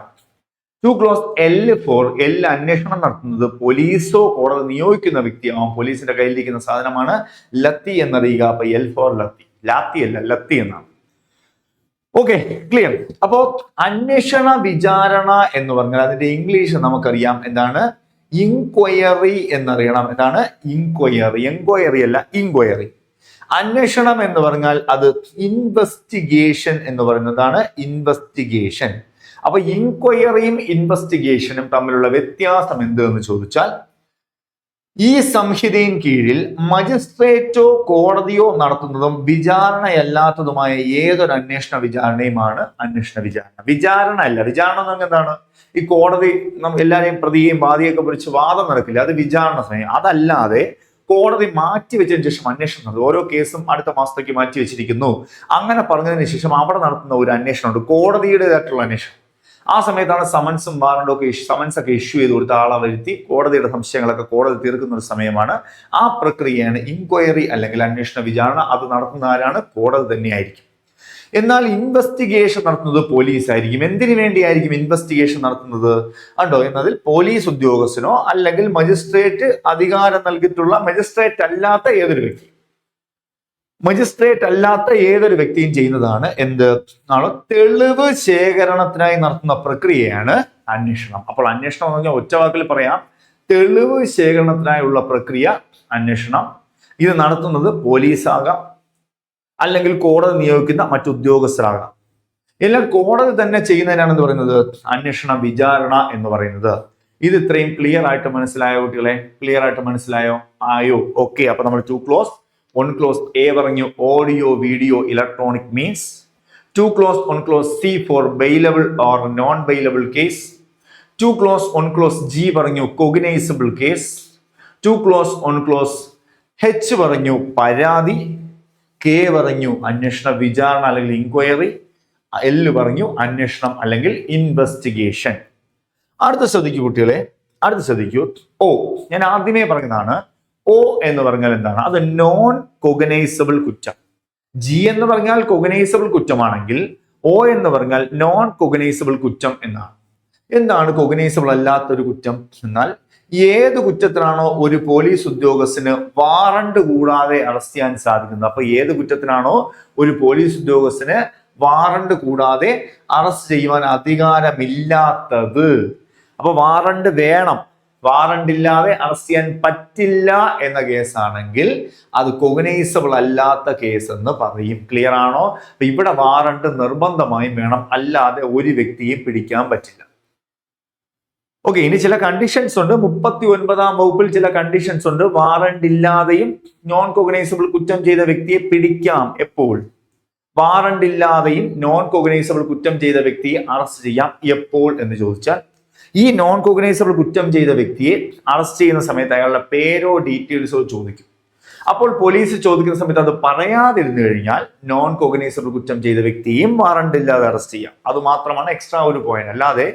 2(L) ഫോർ L അന്വേഷണം നടത്തുന്നത് പോലീസോ കോടതി നിയോഗിക്കുന്ന വ്യക്തിയാവും. പോലീസിന്റെ കയ്യിലിരിക്കുന്ന സാധനമാണ് ലത്തി എന്നറിയുക. അപ്പൊ L ഫോർ ലത്തി, ലാത്തി അല്ല ലത്തി എന്നാണ്. Okay, clear? അപ്പോ അന്വേഷണ വിചാരണ എന്ന് പറഞ്ഞാൽ അതിന്റെ ഇംഗ്ലീഷ് നമുക്കറിയാം. എന്താണ്? ഇൻക്വയറി എന്നറിയണം. എന്താണ്? ഇൻക്വയറി. എൻക്വയറി അല്ല, ഇൻക്വയറി. അന്വേഷണം എന്ന് പറഞ്ഞാൽ അത് ഇൻവെസ്റ്റിഗേഷൻ എന്ന് പറയുന്നതാണ്. ഇൻവെസ്റ്റിഗേഷൻ. അപ്പൊ ഇൻക്വയറിയും ഇൻവെസ്റ്റിഗേഷനും തമ്മിലുള്ള വ്യത്യാസം എന്ത് എന്ന് ചോദിച്ചാൽ, ഈ സംഹിതയിൻ കീഴിൽ മജിസ്ട്രേറ്റോ കോടതിയോ നടത്തുന്നതും വിചാരണയല്ലാത്തതുമായ ഏതൊരു അന്വേഷണ വിചാരണയുമാണ് അന്വേഷണ വിചാരണ. വിചാരണ അല്ല. വിചാരണ എന്ന് പറഞ്ഞാൽ എന്താണ്? ഈ കോടതി എല്ലാരെയും പ്രതിയെയും ബാധിയൊക്കെ പിടിച്ച് വാദം നടക്കില്ല, അത് വിചാരണ സമയം. അതല്ലാതെ കോടതി മാറ്റി വെച്ചതിന് ശേഷം അന്വേഷണം നടത്തും. ഓരോ കേസും അടുത്ത മാസത്തേക്ക് മാറ്റി വെച്ചിരിക്കുന്നു, അങ്ങനെ പറഞ്ഞതിന് ശേഷം അവിടെ നടത്തുന്ന ഒരു അന്വേഷണമുണ്ട്, കോടതിയുടേതായിട്ടുള്ള അന്വേഷണം. ആ സമയത്താണ് സമൻസും വാറണ്ടും ഒക്കെ സമൻസ് ഒക്കെ ഇഷ്യൂ ചെയ്ത് കൊടുത്ത ആളെ വരുത്തി കോടതിയുടെ സംശയങ്ങളൊക്കെ കോടതി തീർക്കുന്ന ഒരു സമയമാണ്. ആ പ്രക്രിയയാണ് ഇൻക്വയറി അല്ലെങ്കിൽ അന്വേഷണ വിചാരണ. അത് നടത്തുന്ന ആരാണ്? കോടതി തന്നെയായിരിക്കും. എന്നാൽ ഇൻവെസ്റ്റിഗേഷൻ നടത്തുന്നത് പോലീസ് ആയിരിക്കും. എന്തിനു വേണ്ടിയായിരിക്കും ഇൻവെസ്റ്റിഗേഷൻ നടത്തുന്നത്? കണ്ടോ? എന്നതിൽ പോലീസ് ഉദ്യോഗസ്ഥനോ അല്ലെങ്കിൽ മജിസ്ട്രേറ്റ് അധികാരം നൽകിയിട്ടുള്ള മജിസ്ട്രേറ്റ് അല്ലാത്ത ഏതൊരു വ്യക്തി, മജിസ്ട്രേറ്റ് അല്ലാത്ത ഏതൊരു വ്യക്തിയും ചെയ്യുന്നതാണ് എന്ത്? തെളിവ് ശേഖരണത്തിനായി നടത്തുന്ന പ്രക്രിയയാണ് അന്വേഷണം. അപ്പോൾ അന്വേഷണം എന്ന് പറഞ്ഞാൽ ഒറ്റ വാക്കിൽ പറയാം, തെളിവ് ശേഖരണത്തിനായുള്ള പ്രക്രിയ അന്വേഷണം. ഇത് നടത്തുന്നത് പോലീസാകാം അല്ലെങ്കിൽ കോടതി നിയോഗിക്കുന്ന മറ്റു ഉദ്യോഗസ്ഥരാകാം. എല്ലാം കോടതി തന്നെ ചെയ്യുന്നതിനാണെന്ന് പറയുന്നത് അന്വേഷണ വിചാരണ എന്ന് പറയുന്നത്. ഇത് ഇത്രയും ക്ലിയർ ആയിട്ട് മനസ്സിലായോ കുട്ടികളെ? ക്ലിയർ ആയിട്ട് മനസ്സിലായോ? ആയോ? ഓക്കെ. അപ്പൊ നമ്മൾ 2(1)A പറഞ്ഞു audio video electronic means. 2(1)C for bailable or non bailable case. 2(1)G പറഞ്ഞു കൊഗ്നൈസബിൾ കേസ്. 2(1)H പറഞ്ഞു പരാതി. K പറഞ്ഞു അന്വേഷണ വിചാരണ അല്ലെങ്കിൽ ഇൻക്വയറി. L പറഞ്ഞു അന്വേഷണം അല്ലെങ്കിൽ ഇൻവെസ്റ്റിഗേഷൻ. അടുത്ത ശ്രദ്ധിക്കൂ കുട്ടികളെ, അടുത്ത ശ്രദ്ധിക്കൂ. O ഞാൻ ആദ്യമേ പറഞ്ഞതാണ്. O എന്ന് പറഞ്ഞാൽ എന്താണ്? അത് നോൺ കൊഗ്നൈസബിൾ കുറ്റം. ജി എന്ന് പറഞ്ഞാൽ കൊഗ്നൈസബിൾ കുറ്റമാണെങ്കിൽ ഒ എന്ന് പറഞ്ഞാൽ നോൺ കൊഗ്നൈസബിൾ കുറ്റം എന്നാണ്. എന്താണ് കൊഗ്നൈസബിൾ അല്ലാത്തൊരു കുറ്റം എന്നാൽ ഏത് കുറ്റത്തിനാണോ ഒരു പോലീസ് ഉദ്യോഗസ്ഥന് വാറണ്ട് കൂടാതെ അറസ്റ്റ് ചെയ്യാൻ സാധിക്കുന്നത്, അപ്പൊ ഏത് കുറ്റത്തിനാണോ ഒരു പോലീസ് ഉദ്യോഗസ്ഥന് വാറണ്ട് കൂടാതെ അറസ്റ്റ് ചെയ്യുവാൻ അധികാരമില്ലാത്തത്, അപ്പൊ വാറണ്ട് വേണം, വാറണ്ട് ഇല്ലാതെ അറസ്റ്റ് ചെയ്യാൻ പറ്റില്ല എന്ന കേസാണെങ്കിൽ അത് കൊഗ്നൈസബിൾ അല്ലാത്ത കേസ് എന്ന് പറയും. ക്ലിയർ ആണോ? അപ്പൊ ഇവിടെ വാറണ്ട് നിർബന്ധമായും വേണം, അല്ലാതെ ഒരു വ്യക്തിയെ പിടിക്കാൻ പറ്റില്ല. ഓക്കെ, ഇനി ചില കണ്ടീഷൻസ് ഉണ്ട്. 39-ാം വകുപ്പിൽ ചില കണ്ടീഷൻസ് ഉണ്ട്. വാറണ്ട് ഇല്ലാതെയും നോൺ കൊഗ്നൈസബിൾ കുറ്റം ചെയ്ത വ്യക്തിയെ പിടിക്കാം. എപ്പോൾ? വാറണ്ട് ഇല്ലാതെയും നോൺ കൊഗ്നൈസബിൾ കുറ്റം ചെയ്ത വ്യക്തിയെ അറസ്റ്റ് ചെയ്യാം. എപ്പോൾ എന്ന് ചോദിച്ചാൽ ഈ നോൺ കൊഗ്നൈസബിൾ കുറ്റം ചെയ്ത വ്യക്തിയെ അറസ്റ്റ് ചെയ്യുന്ന സമയത്ത് അയാളുടെ പേരോ ഡീറ്റെയിൽസോ ചോദിക്കും. അപ്പോൾ പോലീസ് ചോദിക്കുന്ന സമയത്ത് അത് പറയാതിരുന്നു കഴിഞ്ഞാൽ നോൺ കൊഗ്നൈസബിൾ കുറ്റം ചെയ്ത വ്യക്തിയും വാറണ്ട് ഇല്ലാതെ അറസ്റ്റ് ചെയ്യാം. അത് മാത്രമാണ് എക്സ്ട്രാ ഒരു പോയിന്റ്. അല്ലാതെ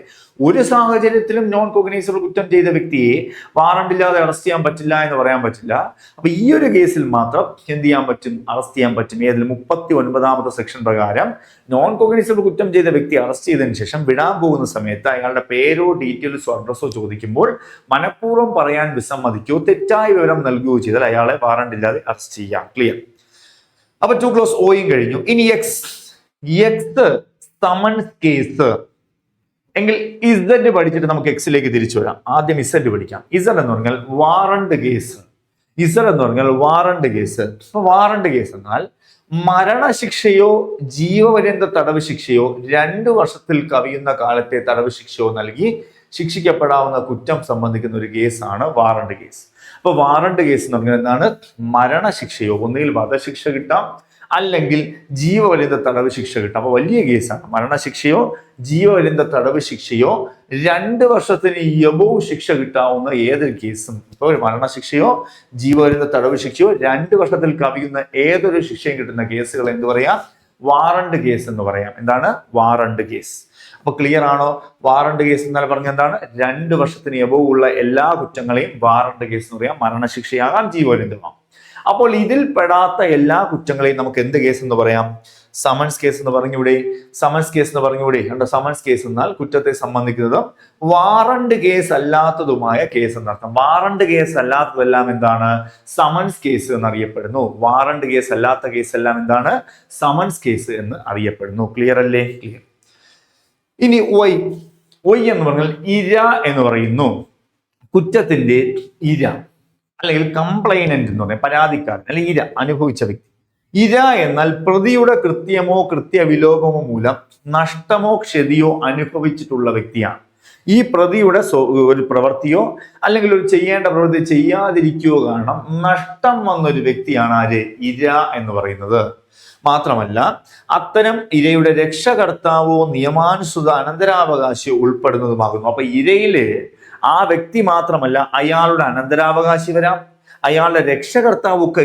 ഒരു സാഹചര്യത്തിലും നോൺ കൊഗ്നൈസബിൾ കുറ്റം ചെയ്ത വ്യക്തിയെ വാറണ്ട് ഇല്ലാതെ അറസ്റ്റ് ചെയ്യാൻ പറ്റില്ല എന്ന് പറയാൻ പറ്റില്ല. അപ്പൊ ഈ ഒരു കേസിൽ മാത്രം എന്ത് ചെയ്യാൻ പറ്റും? അറസ്റ്റ് ചെയ്യാൻ പറ്റും. ഏതിൽ? 39-ാമത്തെ സെക്ഷൻ പ്രകാരം നോൺ കൊഗ്നൈസബിൾ കുറ്റം ചെയ്ത വ്യക്തി അറസ്റ്റ് ചെയ്തതിനു ശേഷം വിടാൻ പോകുന്ന സമയത്ത് അയാളുടെ പേരോ ഡീറ്റെയിൽസോ അഡ്രസ്സോ ചോദിക്കുമ്പോൾ മനഃപൂർവ്വം പറയാൻ വിസമ്മതിക്കുകയോ തെറ്റായ വിവരം നൽകുകയോ ചെയ്താൽ അയാളെ വാറണ്ട് ഇല്ലാതെ അറസ്റ്റ് ചെയ്യാം. ക്ലിയർ? അപ്പൊ 2 ക്ലോസ് ഓയും കഴിഞ്ഞു. ഇനി എക്സ് സമൺസ് കേസ് എങ്കിൽ ഇസഡ് പഠിച്ചിട്ട് നമുക്ക് എക്സിലേക്ക് തിരിച്ചു വരാം. ആദ്യം ഇസഡ് പഠിക്കാം. ഇസഡ് എന്ന് പറഞ്ഞാൽ വാറണ്ട് കേസ്. ഇസഡ് എന്ന് പറഞ്ഞാൽ വാറണ്ട് കേസ്. ഇപ്പൊ വാറണ്ട് കേസ് എന്നാൽ മരണശിക്ഷയോ ജീവപര്യന്ത തടവ് ശിക്ഷയോ 2 വർഷത്തിൽ കവിയുന്ന കാലത്തെ തടവ് ശിക്ഷയോ നൽകി ശിക്ഷിക്കപ്പെടാവുന്ന കുറ്റം സംബന്ധിക്കുന്ന ഒരു കേസാണ് വാറണ്ട് കേസ്. അപ്പൊ വാറണ്ട് കേസ് എന്ന് പറഞ്ഞാൽ എന്താണ്? മരണശിക്ഷയോ, ഒന്നുകിൽ വധശിക്ഷ കിട്ടാം, അല്ലെങ്കിൽ ജീവപര്യന്ത തടവ് ശിക്ഷ കിട്ടാം. അപ്പൊ വലിയ കേസാണ്. മരണശിക്ഷയോ ജീവപര്യന്ത തടവ് ശിക്ഷയോ 2 വർഷത്തിന് എബോവ് ശിക്ഷ കിട്ടാവുന്ന ഏതൊരു കേസും, ഇപ്പൊ ഒരു മരണശിക്ഷയോ ജീവപര്യന്ത തടവ് ശിക്ഷയോ 2 വർഷത്തിൽ കവിയുന്ന ഏതൊരു ശിക്ഷയും കിട്ടുന്ന കേസുകൾ എന്ത് പറയാം? വാറണ്ട് കേസ് എന്ന് പറയാം. എന്താണ്? Warrant case. അപ്പൊ ക്ലിയർ ആണോ? വാറണ്ട് കേസ് എന്നാൽ പറഞ്ഞ എന്താണ്? 2 വർഷത്തിന് എബോവ് ഉള്ള എല്ലാ കുറ്റങ്ങളെയും വാറണ്ട് കേസ് എന്ന് പറയാം. മരണശിക്ഷയാകാം, ജീവപര്യന്തമാകാം. അപ്പോൾ ഇതിൽ പെടാത്ത എല്ലാ കുറ്റങ്ങളെയും നമുക്ക് എന്ത് കേസ് എന്ന് പറയാം? സമൻസ് കേസ് എന്ന് പറഞ്ഞൂടെ? സമൻസ് കേസ് എന്ന് പറഞ്ഞൂടെ? കണ്ടോ? സമൻസ് കേസ് എന്നാൽ കുറ്റത്തെ സംബന്ധിക്കുന്നതും വാറണ്ട് കേസ് അല്ലാത്തതുമായ കേസ് എന്നർത്ഥം. വാറണ്ട് കേസ് അല്ലാത്തതെല്ലാം എന്താണ്? സമൻസ് കേസ് എന്നറിയപ്പെടുന്നു. വാറണ്ട് കേസ് അല്ലാത്ത കേസ് എല്ലാം എന്താണ്? സമൻസ് കേസ് എന്ന് അറിയപ്പെടുന്നു. ക്ലിയർ അല്ലേ? ക്ലിയർ. ഇനി ഒയ് എന്ന് പറഞ്ഞാൽ ഇര എന്ന് പറയുന്നു. കുറ്റത്തിന്റെ ഇര അല്ലെങ്കിൽ കംപ്ലൈനന്റ് എന്ന് പറഞ്ഞാൽ പരാതിക്കാരൻ അല്ലെങ്കിൽ ഇര, അനുഭവിച്ച വ്യക്തി. ഇര എന്നാൽ പ്രതിയുടെ കൃത്യമോ കൃത്യവിലോപമോ മൂലം നഷ്ടമോ ക്ഷതിയോ അനുഭവിച്ചിട്ടുള്ള വ്യക്തിയാണ്. ഈ പ്രതിയുടെ ഒരു പ്രവൃത്തിയോ അല്ലെങ്കിൽ ഒരു ചെയ്യേണ്ട പ്രവൃത്തി ചെയ്യാതിരിക്കുകയോ കാരണം നഷ്ടം വന്നൊരു വ്യക്തിയാണ് ആര്? ഇര എന്ന് പറയുന്നത്. മാത്രമല്ല അത്തരം ഇരയുടെ രക്ഷകർത്താവോ നിയമാനുസൃത അനന്തരാവകാശിയോ ഉൾപ്പെടുന്നതുമാകുന്നു. അപ്പൊ ഇരയില് ആ വ്യക്തി മാത്രമല്ല, അയാളുടെ അനന്തരാവകാശി വരാം, അയാളുടെ രക്ഷകർത്താവൊക്കെ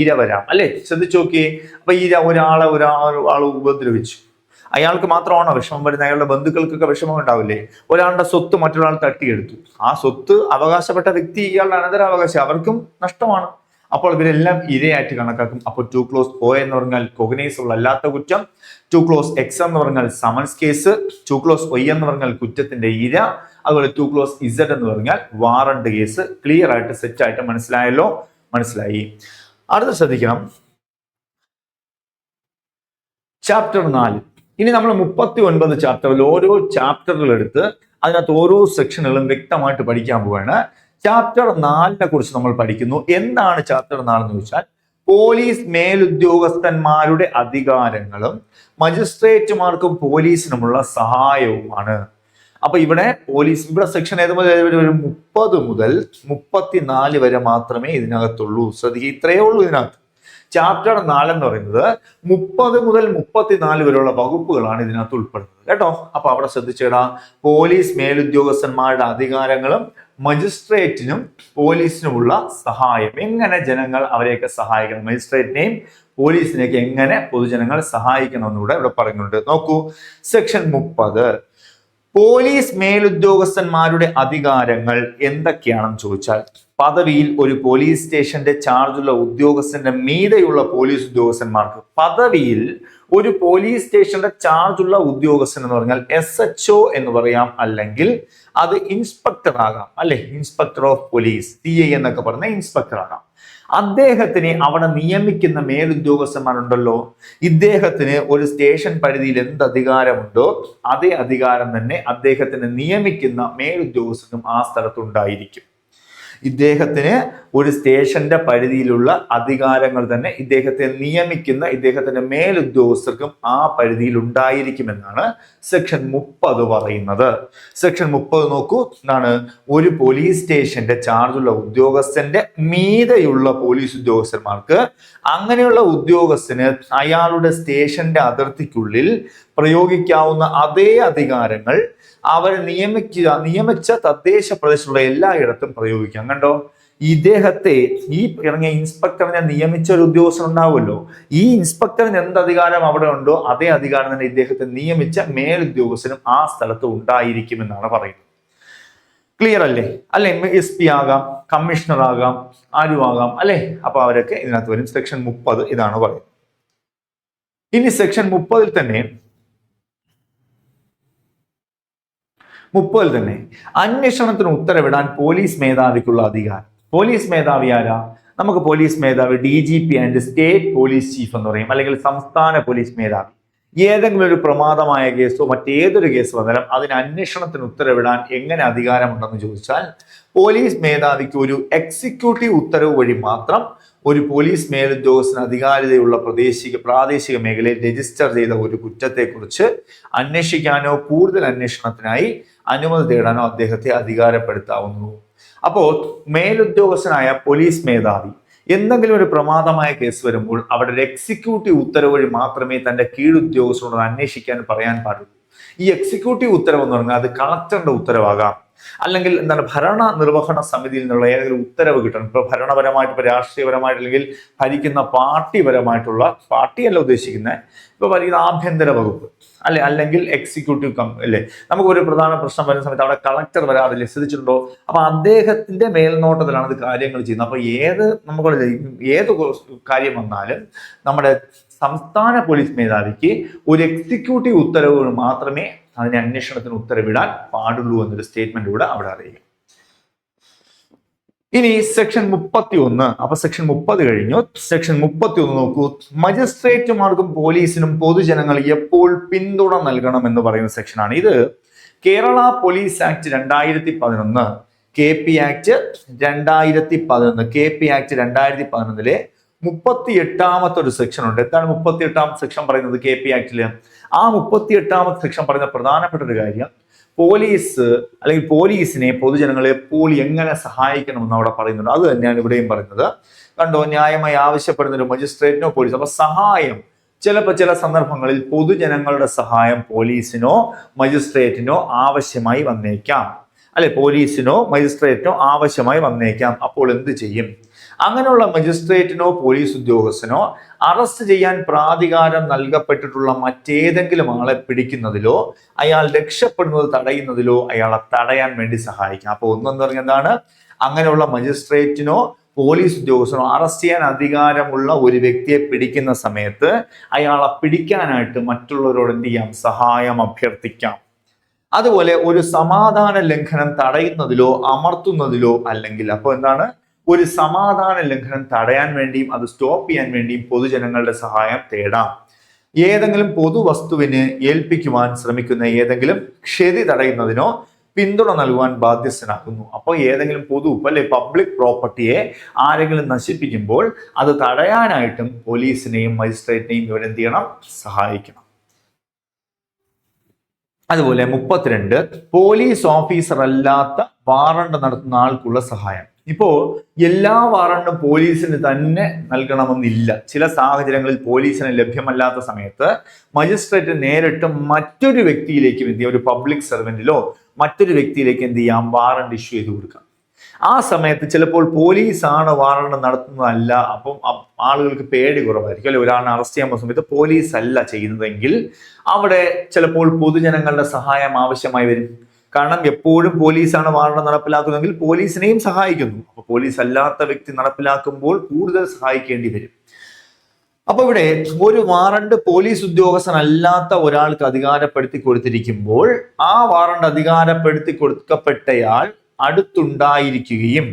ഇര വരാം. അല്ലെ? ശ്രദ്ധിച്ചു നോക്കിയേ. അപ്പൊ ഒരാളെ ഉപദ്രവിച്ചു, അയാൾക്ക് മാത്രമാണോ വിഷമം വരുന്നത്? അയാളുടെ ബന്ധുക്കൾക്കൊക്കെ വിഷമം ഉണ്ടാവില്ലേ? ഒരാളുടെ സ്വത്ത് മറ്റൊരാൾ തട്ടിയെടുത്തു, ആ സ്വത്ത് അവകാശപ്പെട്ട വ്യക്തി ഇയാളുടെ അനന്തരാവകാശി, അവർക്കും നഷ്ടമാണ്. അപ്പോൾ ഇവരെല്ലാം ഇരയായിട്ട് കണക്കാക്കും. അപ്പോൾ 2 ക്ലോസ് ഒ എന്ന് പറഞ്ഞാൽ കൊഗ്നൈസബിൾ അല്ലാത്ത കുറ്റം, 2 ക്ലോസ് എക്സ് എന്ന് പറഞ്ഞാൽ സമൻസ് കേസ്, 2 ക്ലോസ് ഒ എന്ന് പറഞ്ഞാൽ കുറ്റത്തിന്റെ ഇര, അതുപോലെ 2 ക്ലോസ് ഇസഡ് എന്ന് പറഞ്ഞാൽ വാറണ്ട് കേസ്. ക്ലിയർ ആയിട്ട് സെറ്റ് ആയിട്ട് മനസ്സിലായല്ലോ? മനസ്സിലായി. അടുത്ത ശ്രദ്ധിക്കണം, ചാപ്റ്റർ 4. ഇനി നമ്മൾ 39 ചാപ്റ്ററിൽ ഓരോ ചാപ്റ്ററുകൾ എടുത്ത് അതിനകത്ത് ഓരോ സെക്ഷനുകളും വ്യക്തമായിട്ട് പഠിക്കാൻ പോവുകയാണ്. ചാപ്റ്റർ 4നെ കുറിച്ച് നമ്മൾ പഠിക്കുന്നു. എന്താണ് ചാപ്റ്റർ 4 എന്ന് ചോദിച്ചാൽ പോലീസ് മേലുദ്യോഗസ്ഥന്മാരുടെ അധികാരങ്ങളും മജിസ്ട്രേറ്റുമാർക്കും പോലീസിനുമുള്ള സഹായവുമാണ്. അപ്പൊ ഇവിടെ സെക്ഷൻ ഏത് മുതൽ 30 മുതൽ 34 വരെ മാത്രമേ ഇതിനകത്തുള്ളൂ. ശ്രദ്ധിക്കുക, ഇത്രയേ ഉള്ളൂ ഇതിനകത്ത്. ചാപ്റ്റർ 4 എന്ന് പറയുന്നത് 30 മുതൽ 34 വരെയുള്ള വകുപ്പുകളാണ് ഇതിനകത്ത് ഉൾപ്പെടുന്നത് കേട്ടോ. അപ്പൊ അവിടെ ശ്രദ്ധിച്ചേടാ, പോലീസ് മേലുദ്യോഗസ്ഥന്മാരുടെ അധികാരങ്ങളും മജിസ്ട്രേറ്റിനും പോലീസിനുമുള്ള സഹായം. എങ്ങനെ ജനങ്ങൾ അവരെയൊക്കെ സഹായിക്കണം, മജിസ്ട്രേറ്റിനെയും പോലീസിനെയൊക്കെ എങ്ങനെ പൊതുജനങ്ങൾ സഹായിക്കണം എന്നിവിടെ ഇവിടെ പറയുന്നുണ്ട്. നോക്കൂ, സെക്ഷൻ 30. പോലീസ് മേലുദ്യോഗസ്ഥന്മാരുടെ അധികാരങ്ങൾ എന്തൊക്കെയാണെന്ന് ചോദിച്ചാൽ, പദവിയിൽ ഒരു പോലീസ് സ്റ്റേഷന്റെ ചാർജുള്ള ഉദ്യോഗസ്ഥന്റെ മീതെയുള്ള പോലീസ് ഉദ്യോഗസ്ഥന്മാർക്ക്, പദവിയിൽ ഒരു പോലീസ് സ്റ്റേഷന്റെ ചാർജുള്ള ഉദ്യോഗസ്ഥൻ എന്ന് പറഞ്ഞാൽ SHO എന്ന് പറയാം, അല്ലെങ്കിൽ അത് ഇൻസ്പെക്ടർ ആകാം, അല്ലെ, ഇൻസ്പെക്ടർ ഓഫ് പോലീസ്, CI എന്നൊക്കെ പറഞ്ഞ ഇൻസ്പെക്ടർ ആകാം. അദ്ദേഹത്തിനെ അവിടെ നിയമിക്കുന്ന മേലുദ്യോഗസ്ഥന്മാരുണ്ടല്ലോ, ഇദ്ദേഹത്തിന് ഒരു സ്റ്റേഷൻ പരിധിയിൽ എന്ത് അധികാരമുണ്ടോ അതേ അധികാരം തന്നെ അദ്ദേഹത്തിന് നിയമിക്കുന്ന മേലുദ്യോഗസ്ഥനും ആ സ്ഥലത്തുണ്ടായിരിക്കും. ഇദ്ദേഹത്തിന് ഒരു സ്റ്റേഷന്റെ പരിധിയിലുള്ള അധികാരങ്ങൾ തന്നെ ഇദ്ദേഹത്തെ നിയമിക്കുന്ന ഇദ്ദേഹത്തിന്റെ മേലുദ്യോഗസ്ഥർക്കും ആ പരിധിയിൽ ഉണ്ടായിരിക്കുമെന്നാണ് സെക്ഷൻ 30 പറയുന്നത്. സെക്ഷൻ 30 നോക്കൂ, എന്താണ്? ഒരു പോലീസ് സ്റ്റേഷന്റെ ചാർജുള്ള ഉദ്യോഗസ്ഥന്റെ മീതെയുള്ള പോലീസ് ഉദ്യോഗസ്ഥന്മാർക്ക് അങ്ങനെയുള്ള ഉദ്യോഗസ്ഥന് അയാളുടെ സ്റ്റേഷന്റെ അതിർത്തിക്കുള്ളിൽ പ്രയോഗിക്കാവുന്ന അതേ അധികാരങ്ങൾ അവരെ നിയമിച്ച തദ്ദേശ പ്രദേശത്തുള്ള എല്ലായിടത്തും പ്രയോഗിക്കാം. കണ്ടോ, ഇദ്ദേഹത്തെ ഈ ഇറങ്ങിയ ഇൻസ്പെക്ടറിനെ നിയമിച്ച ഒരു ഉദ്യോഗസ്ഥൻ ഉണ്ടാവുമല്ലോ, ഈ ഇൻസ്പെക്ടറിന് എന്ത് അധികാരം അവിടെ ഉണ്ടോ അതേ അധികാരം തന്നെ ഇദ്ദേഹത്തെ നിയമിച്ച മേലുദ്യോഗസ്ഥനും ആ സ്ഥലത്ത് ഉണ്ടായിരിക്കുമെന്നാണ് പറയുന്നത്. ക്ലിയർ അല്ലേ? അല്ലെ, SP ആകാം, കമ്മീഷണർ ആകാം, ആരും ആകാം, അല്ലെ. അപ്പൊ അവരൊക്കെ ഇതിനകത്ത് വരും. സെക്ഷൻ 30 ഇതാണ് പറയുന്നത്. ഇനി സെക്ഷൻ 30 തന്നെ അന്വേഷണത്തിന് ഉത്തരവിടാൻ പോലീസ് മേധാവിക്കുള്ള അധികാരം. പോലീസ് മേധാവി ആരാ? നമുക്ക് പോലീസ് മേധാവി DGP and state police chief എന്ന് പറയും, അല്ലെങ്കിൽ സംസ്ഥാന പോലീസ് മേധാവി. ഏതെങ്കിലും ഒരു പ്രമാദമായ കേസോ മറ്റേതൊരു കേസ് വന്നാലും അതിന് അന്വേഷണത്തിന് ഉത്തരവിടാൻ എങ്ങനെ അധികാരമുണ്ടെന്ന് ചോദിച്ചാൽ, പോലീസ് മേധാവിക്ക് ഒരു എക്സിക്യൂട്ടീവ് ഉത്തരവ് വഴി മാത്രം ഒരു പോലീസ് മേലുദ്യോഗസ്ഥന് അധികാരിതയുള്ള പ്രാദേശിക മേഖലയിൽ രജിസ്റ്റർ ചെയ്ത ഒരു കുറ്റത്തെക്കുറിച്ച് അന്വേഷിക്കാനോ കൂടുതൽ അന്വേഷണത്തിനായി അനുമതി തേടാനോ അദ്ദേഹത്തെ അധികാരപ്പെടുത്താവുന്നു. അപ്പോൾ മേലുദ്യോഗസ്ഥനായ പോലീസ് മേധാവി എന്തെങ്കിലും ഒരു പ്രമാദമായ കേസ് വരുമ്പോൾ അവിടെ ഒരു എക്സിക്യൂട്ടീവ് ഉത്തരവ് വഴി മാത്രമേ തന്റെ കീഴുദ്യോഗസ്ഥരോട് അന്വേഷിക്കാൻ പറയാൻ പാടുള്ളൂ. ഈ എക്സിക്യൂട്ടീവ് ഉത്തരവ് എന്ന് പറഞ്ഞാൽ അത് കളക്ടറുടെ ഉത്തരവാകാം, അല്ലെങ്കിൽ എന്താണ് ഭരണ നിർവഹണ സമിതിയിൽ നിന്നുള്ള ഏതെങ്കിലും ഉത്തരവ് കിട്ടണം. ഇപ്പൊ ഭരണപരമായിട്ട്, ഇപ്പൊ രാഷ്ട്രീയപരമായിട്ട്, അല്ലെങ്കിൽ ഭരിക്കുന്ന പാർട്ടിപരമായിട്ടുള്ള, പാർട്ടിയല്ല ഉദ്ദേശിക്കുന്നത്, ഇപ്പൊ ഭരിക്കുന്ന ആഭ്യന്തര വകുപ്പ് അല്ലെ, അല്ലെങ്കിൽ എക്സിക്യൂട്ടീവ് അല്ലെ, നമുക്കൊരു പ്രധാന പ്രശ്നം വരുന്ന സമയത്ത് അവിടെ കളക്ടർ വരാറില്ലേ, ശ്രദ്ധിച്ചിട്ടുണ്ടോ? അപ്പൊ അദ്ദേഹത്തിന്റെ മേൽനോട്ടത്തിലാണ് ഇത് കാര്യങ്ങൾ ചെയ്യുന്നത്. അപ്പൊ ഏത് കാര്യം വന്നാലും നമ്മുടെ സംസ്ഥാന പോലീസ് മേധാവിക്ക് ഒരു എക്സിക്യൂട്ടീവ് ഉത്തരവുകൾ മാത്രമേ അതിനെ അന്വേഷണത്തിന് ഉത്തരവിടാൻ പാടുള്ളൂ എന്നൊരു സ്റ്റേറ്റ്മെന്റ് കൂടെ അവിടെ അറിയുക. ഇനി സെക്ഷൻ 31. അപ്പൊ സെക്ഷൻ 30 കഴിഞ്ഞു. സെക്ഷൻ 31 നോക്കൂ. മജിസ്ട്രേറ്റുമാർക്കും പോലീസിനും പൊതുജനങ്ങൾ എപ്പോൾ പിന്തുണ നൽകണം എന്ന് പറയുന്ന സെക്ഷനാണ് ഇത്. Kerala police act 2011, KP act 2011, KP act 2011 38ാമത്തെ ഒരു സെക്ഷൻ ഉണ്ട്. എന്താണ് 38ാമത്തെ സെക്ഷൻ പറയുന്നത് KP ആക്ടില്? ആ 38ാമത്തെ സെക്ഷൻ പറയുന്ന പ്രധാനപ്പെട്ട ഒരു കാര്യം, പോലീസ് അല്ലെങ്കിൽ പോലീസിനെ പൊതുജനങ്ങളെ എപ്പോൾ എങ്ങനെ സഹായിക്കണമെന്ന് അവിടെ പറയുന്നുണ്ട്. അത് തന്നെയാണ് ഇവിടെയും പറയുന്നത്. കണ്ടോ, ന്യായമായി ആവശ്യപ്പെടുന്ന ഒരു മജിസ്ട്രേറ്റിനോ പോലീസ്, അപ്പൊ സഹായം ചില സന്ദർഭങ്ങളിൽ പൊതുജനങ്ങളുടെ സഹായം പോലീസിനോ മജിസ്ട്രേറ്റിനോ ആവശ്യമായി വന്നേക്കാം, അല്ലെ, പോലീസിനോ മജിസ്ട്രേറ്റിനോ ആവശ്യമായി വന്നേക്കാം. അപ്പോൾ എന്ത് ചെയ്യും? അങ്ങനെയുള്ള മജിസ്ട്രേറ്റിനോ പോലീസ് ഉദ്യോഗസ്ഥനോ അറസ്റ്റ് ചെയ്യാൻ പ്രാധികാരം നൽകപ്പെട്ടിട്ടുള്ള മറ്റേതെങ്കിലും ആളെ പിടിക്കുന്നതിലോ അയാൾ രക്ഷപ്പെടുന്നത് തടയുന്നതിലോ അയാളെ തടയാൻ വേണ്ടി സഹായിക്കാം. അപ്പൊ ഒന്നെന്ന് പറഞ്ഞാൽ എന്താണ്? അങ്ങനെയുള്ള മജിസ്ട്രേറ്റിനോ പോലീസ് ഉദ്യോഗസ്ഥനോ അറസ്റ്റ് ചെയ്യാൻ അധികാരമുള്ള ഒരു വ്യക്തിയെ പിടിക്കുന്ന സമയത്ത് അയാളെ പിടിക്കാനായിട്ട് മറ്റുള്ളവരോട് എന്ത് ചെയ്യാം? സഹായം അഭ്യർത്ഥിക്കാം. അതുപോലെ ഒരു സമാധാന ലംഘനം തടയുന്നതിലോ അമർത്തുന്നതിലോ അല്ലെങ്കിൽ, അപ്പൊ എന്താണ്, ഒരു സമാധാന ലംഘനം തടയാൻ വേണ്ടിയും അത് സ്റ്റോപ്പ് ചെയ്യാൻ വേണ്ടിയും പൊതുജനങ്ങളുടെ സഹായം തേടാം. ഏതെങ്കിലും പൊതുവസ്തുവിന് ഏൽപ്പിക്കുവാൻ ശ്രമിക്കുന്ന ഏതെങ്കിലും ക്ഷതി തടയുന്നതിനോ പിന്തുണ നൽകുവാൻ ബാധ്യസ്ഥനാക്കുന്നു. അപ്പോൾ ഏതെങ്കിലും പബ്ലിക് പ്രോപ്പർട്ടിയെ ആരെങ്കിലും നശിപ്പിക്കുമ്പോൾ അത് തടയാനായിട്ടും പോലീസിനെയും മജിസ്ട്രേറ്റിനെയും ഇവരെന്ത് ചെയ്യണം? സഹായിക്കണം. അതുപോലെ 32, പോലീസ് ഓഫീസർ അല്ലാത്ത വാറണ്ട് നടത്തുന്ന ആൾക്കുള്ള സഹായം. ഇപ്പോ എല്ലാ വാറണ്ടും പോലീസിന് തന്നെ നൽകണമെന്നില്ല. ചില സാഹചര്യങ്ങളിൽ പോലീസിന് ലഭ്യമല്ലാത്ത സമയത്ത് മജിസ്ട്രേറ്റ് നേരിട്ട് മറ്റൊരു വ്യക്തിയിലേക്ക് ഒരു പബ്ലിക് സർവന്റിലോ മറ്റൊരു വ്യക്തിയിലേക്ക് എന്ത് ചെയ്യാം? വാറണ്ട് ഇഷ്യൂ ചെയ്ത് കൊടുക്കാം. ആ സമയത്ത് ചിലപ്പോൾ പോലീസാണ് വാറണ്ട് നടത്തുന്നതല്ല, അപ്പം ആളുകൾക്ക് പേടി കുറവായിരിക്കും അല്ലെ. ഒരാളിനെ അറസ്റ്റ് ചെയ്യാൻ പോകുന്ന സമയത്ത് പോലീസ് അല്ല ചെയ്യുന്നതെങ്കിൽ അവിടെ ചിലപ്പോൾ പൊതുജനങ്ങളുടെ സഹായം ആവശ്യമായി വരും. കാരണം എപ്പോഴും പോലീസാണ് വാറണ്ട് നടപ്പിലാക്കുന്നതെങ്കിൽ പോലീസിനെയും സഹായിക്കുന്നു. അപ്പൊ പോലീസ് അല്ലാത്ത വ്യക്തി നടപ്പിലാക്കുമ്പോൾ കൂടുതൽ സഹായിക്കേണ്ടി വരും. അപ്പൊ ഇവിടെ ഒരു വാറണ്ട് പോലീസ് ഉദ്യോഗസ്ഥനല്ലാത്ത ഒരാൾക്ക് അധികാരപ്പെടുത്തി കൊടുത്തിരിക്കുമ്പോൾ ആ വാറണ്ട് അധികാരപ്പെടുത്തി കൊടുക്കപ്പെട്ടയാൾ അടുത്തുണ്ടായിരിക്കുകയും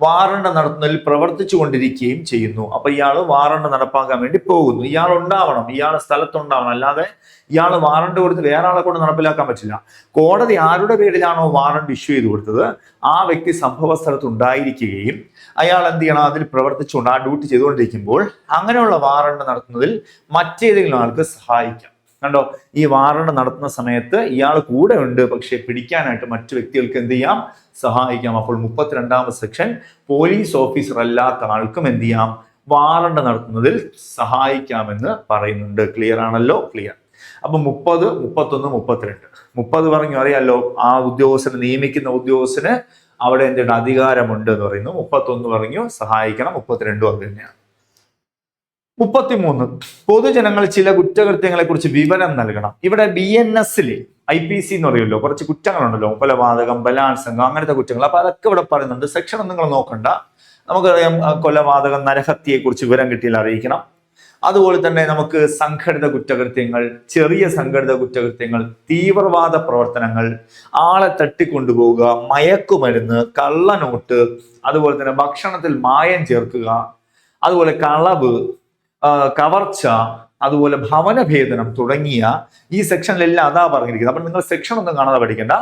വാറണ്ട് നടത്തുന്നതിൽ പ്രവർത്തിച്ചു കൊണ്ടിരിക്കുകയും ചെയ്യുന്നു. അപ്പൊ ഇയാൾ വാറണ്ട് നടപ്പാക്കാൻ വേണ്ടി പോകുന്നു. ഇയാൾ ഉണ്ടാവണം, ഇയാൾ സ്ഥലത്തുണ്ടാവണം. അല്ലാതെ ഇയാൾ വാറണ്ട് കൊടുത്ത് വേറെ ആളെ കൊണ്ട് നടപ്പിലാക്കാൻ പറ്റില്ല. കോടതി ആരുടെ പേരിലാണോ വാറണ്ട് ഇഷ്യൂ ചെയ്ത് കൊടുത്തത് ആ വ്യക്തി സംഭവ സ്ഥലത്ത് ഉണ്ടായിരിക്കുകയും അയാൾ എന്ത് ചെയ്യണം, അതിൽ പ്രവർത്തിച്ചുകൊണ്ട് ആ ഡ്യൂട്ടി ചെയ്തുകൊണ്ടിരിക്കുമ്പോൾ അങ്ങനെയുള്ള വാറണ്ട് നടത്തുന്നതിൽ മറ്റേതെങ്കിലും ആൾക്ക് സഹായിക്കാം. കണ്ടോ, ഈ വാറണ്ട് നടത്തുന്ന സമയത്ത് ഇയാൾ കൂടെ ഉണ്ട്, പക്ഷെ പിടിക്കാനായിട്ട് മറ്റു വ്യക്തികൾക്ക് എന്ത് ചെയ്യാം, സഹായിക്കാം. അപ്പോൾ 32ാമത്തെ സെക്ഷൻ പോലീസ് ഓഫീസർ അല്ലാത്ത ആൾക്കും എന്ത് ചെയ്യാം, വാറണ്ട് നടത്തുന്നതിൽ സഹായിക്കാമെന്ന് പറയുന്നുണ്ട്. ക്ലിയർ ആണല്ലോ? ക്ലിയർ. അപ്പൊ 30, 31, 32. 30 പറഞ്ഞു അറിയാലോ, ആ ഉദ്യോഗസ്ഥനെ നിയമിക്കുന്ന ഉദ്യോഗസ്ഥന് അവിടെ എന്താണ് അധികാരമുണ്ട് എന്ന് പറയുന്നു. 31 പറഞ്ഞു സഹായിക്കണം. 32 അത് തന്നെയാണ്. 33 പൊതുജനങ്ങൾ ചില കുറ്റകൃത്യങ്ങളെ കുറിച്ച് വിവരം നൽകണം. ഇവിടെ BNS IPC എന്ന് പറയുമല്ലോ, കുറച്ച് കുറ്റങ്ങളുണ്ടല്ലോ, കൊലപാതകം, ബലാത്സംഗം, അങ്ങനത്തെ കുറ്റങ്ങൾ. അപ്പൊ അതൊക്കെ ഇവിടെ പറയുന്നുണ്ട്. സെക്ഷൻ നിങ്ങൾ നോക്കണ്ട. നമുക്കറിയാം കൊലപാതകം, നരഹത്യയെ കുറിച്ച് വിവരം കിട്ടിയാൽ അറിയിക്കണം. അതുപോലെ തന്നെ നമുക്ക് സംഘടിത കുറ്റകൃത്യങ്ങൾ, ചെറിയ സംഘടിത കുറ്റകൃത്യങ്ങൾ, തീവ്രവാദ പ്രവർത്തനങ്ങൾ, ആളെ തട്ടിക്കൊണ്ടുപോവുക, മയക്കുമരുന്ന്, കള്ളനോട്ട്, അതുപോലെ തന്നെ ഭക്ഷണത്തിൽ മായം ചേർക്കുക, അതുപോലെ കളവ്, കവർച്ച, അതുപോലെ ഭവനഭേദനം തുടങ്ങിയ ഈ സെക്ഷനിലെല്ലാം അതാ പറഞ്ഞിരിക്കുന്നത്. അപ്പൊ നിങ്ങൾ സെക്ഷൻ ഒന്നും കാണാതെ പഠിക്കേണ്ട.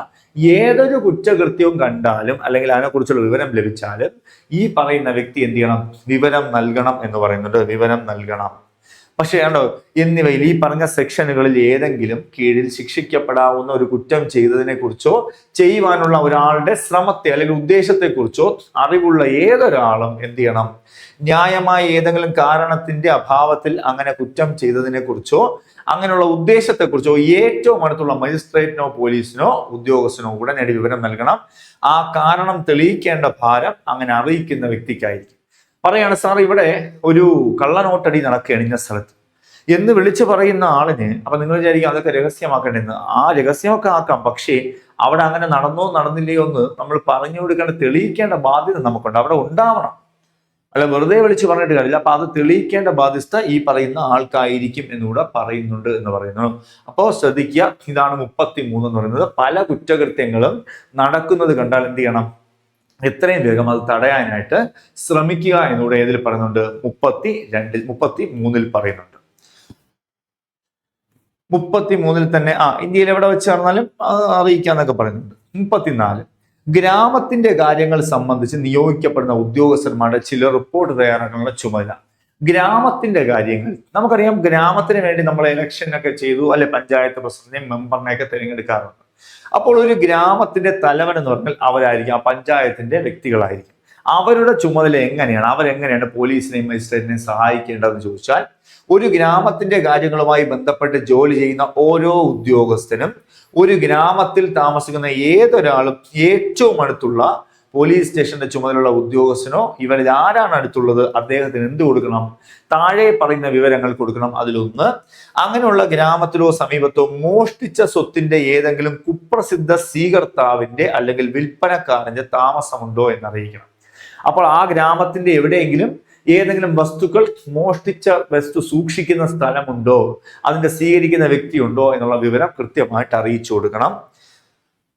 ഏതൊരു കുറ്റകൃത്യവും കണ്ടാലും അല്ലെങ്കിൽ അതിനെക്കുറിച്ചുള്ള വിവരം ലഭിച്ചാലും ഈ പറയുന്ന വ്യക്തി എന്ത് ചെയ്യണം, വിവരം നൽകണം എന്ന് പറയുന്നുണ്ട്. വിവരം നൽകണം. പക്ഷേ കണ്ടോ, എന്നിവയിൽ ഈ പറഞ്ഞ സെക്ഷനുകളിൽ ഏതെങ്കിലും കീഴിൽ ശിക്ഷിക്കപ്പെടാവുന്ന ഒരു കുറ്റം ചെയ്തതിനെ കുറിച്ചോ ചെയ്യുവാനുള്ള ഒരാളുടെ ശ്രമത്തെ അല്ലെങ്കിൽ ഉദ്ദേശത്തെ കുറിച്ചോ അറിവുള്ള ഏതൊരാളും എന്ത് ചെയ്യണം, ന്യായമായ ഏതെങ്കിലും കാരണത്തിന്റെ അഭാവത്തിൽ അങ്ങനെ കുറ്റം ചെയ്തതിനെ കുറിച്ചോ അങ്ങനെയുള്ള ഉദ്ദേശത്തെ കുറിച്ചോ ഏറ്റവും അടുത്തുള്ള മജിസ്ട്രേറ്റിനോ പോലീസിനോ ഉദ്യോഗസ്ഥനോ ഉടനടി വിവരം നൽകണം. ആ കാരണം തെളിയിക്കേണ്ട ഭാരം അങ്ങനെ അറിയിക്കുന്ന വ്യക്തിക്കായിരിക്കും. പറയാണ്, സാർ ഇവിടെ ഒരു കള്ളനോട്ടടി നടക്കുകയാണ് ഇന്ന സ്ഥലത്ത് എന്ന് വിളിച്ചു പറയുന്ന ആളിന്, അപ്പൊ നിങ്ങൾ വിചാരിക്കും അതൊക്കെ രഹസ്യമാക്കേണ്ടെന്ന്. ആ രഹസ്യമൊക്കെ ആക്കാം, പക്ഷേ അവിടെ അങ്ങനെ നടന്നോ നടന്നില്ലയോ എന്ന് നമ്മൾ പറഞ്ഞു കൊടുക്കേണ്ട, തെളിയിക്കേണ്ട ബാധ്യത നമുക്കുണ്ട്. അവിടെ ഉണ്ടാവണം, അല്ല വെറുതെ വിളിച്ച് പറഞ്ഞിട്ട് കാര്യമില്ല. അപ്പൊ അത് തെളിയിക്കേണ്ട ബാധ്യത ഈ പറയുന്ന ആൾക്കായിരിക്കും എന്നുകൂടെ പറയുന്നുണ്ട് എന്ന് പറയുന്നു. അപ്പോൾ ശ്രദ്ധിക്കുക, ഇതാണ് 33 എന്ന് പറയുന്നത്. പല കുറ്റകൃത്യങ്ങളും നടക്കുന്നത് കണ്ടാൽ എന്ത് ചെയ്യണം, എത്രയും വേഗം അത് തടയാനായിട്ട് ശ്രമിക്കുക എന്നുകൂടെ ഏതിൽ പറയുന്നുണ്ട്, 33 പറയുന്നുണ്ട്. 33 തന്നെ ഇന്ത്യയിൽ എവിടെ വെച്ച് നടന്നാലും അറിയിക്കാന്നൊക്കെ പറയുന്നുണ്ട്. 34 ഗ്രാമത്തിന്റെ കാര്യങ്ങൾ സംബന്ധിച്ച് നിയോഗിക്കപ്പെടുന്ന ഉദ്യോഗസ്ഥന്മാരുടെ ചില റിപ്പോർട്ട് തയ്യാറാക്കാനുള്ള ചുമതല. ഗ്രാമത്തിന്റെ കാര്യങ്ങൾ നമുക്കറിയാം, ഗ്രാമത്തിന് വേണ്ടി നമ്മൾ ഇലക്ഷനൊക്കെ ചെയ്തു അല്ലെ, പഞ്ചായത്ത് പ്രസിഡന്റിനെയും മെമ്പറിനെയൊക്കെ തിരഞ്ഞെടുക്കാറുണ്ട്. അപ്പോൾ ഒരു ഗ്രാമത്തിന്റെ തലവൻ എന്ന് പറഞ്ഞാൽ അവരായിരിക്കും, ആ പഞ്ചായത്തിന്റെ വ്യക്തികളായിരിക്കും. അവരുടെ ചുമതല എങ്ങനെയാണ്, അവരെങ്ങനെയാണ് പോലീസിനെയും മജിസ്ട്രേറ്റിനെയും സഹായിക്കേണ്ടതെന്ന് ചോദിച്ചാൽ, ഒരു ഗ്രാമത്തിന്റെ കാര്യങ്ങളുമായി ബന്ധപ്പെട്ട് ജോലി ചെയ്യുന്ന ഓരോ ഉദ്യോഗസ്ഥനും ഒരു ഗ്രാമത്തിൽ താമസിക്കുന്ന ഏതൊരാളും ഏറ്റവും അടുത്തുള്ള പോലീസ് സ്റ്റേഷന്റെ ചുമതലയുള്ള ഉദ്യോഗസ്ഥനോ ഇവരിൽ ആരാണ് അടുത്തുള്ളത് അദ്ദേഹത്തിന് എന്ത് കൊടുക്കണം, താഴെ പറയുന്ന വിവരങ്ങൾ കൊടുക്കണം. അതിലൊന്ന്, അങ്ങനെയുള്ള ഗ്രാമത്തിലോ സമീപത്തോ മോഷ്ടിച്ച സ്വത്തിന്റെ ഏതെങ്കിലും കുപ്രസിദ്ധ സ്വീകർത്താവിന്റെ അല്ലെങ്കിൽ വിൽപ്പനക്കാരന്റെ താമസമുണ്ടോ എന്നറിയിക്കണം. അപ്പോൾ ആ ഗ്രാമത്തിന്റെ എവിടെയെങ്കിലും ഏതെങ്കിലും വസ്തുക്കൾ, മോഷ്ടിച്ച വസ്തു സൂക്ഷിക്കുന്ന സ്ഥലമുണ്ടോ, അതിന്റെ സ്വീകരിക്കുന്ന വ്യക്തിയുണ്ടോ എന്നുള്ള വിവരം കൃത്യമായിട്ട് അറിയിച്ചു കൊടുക്കണം.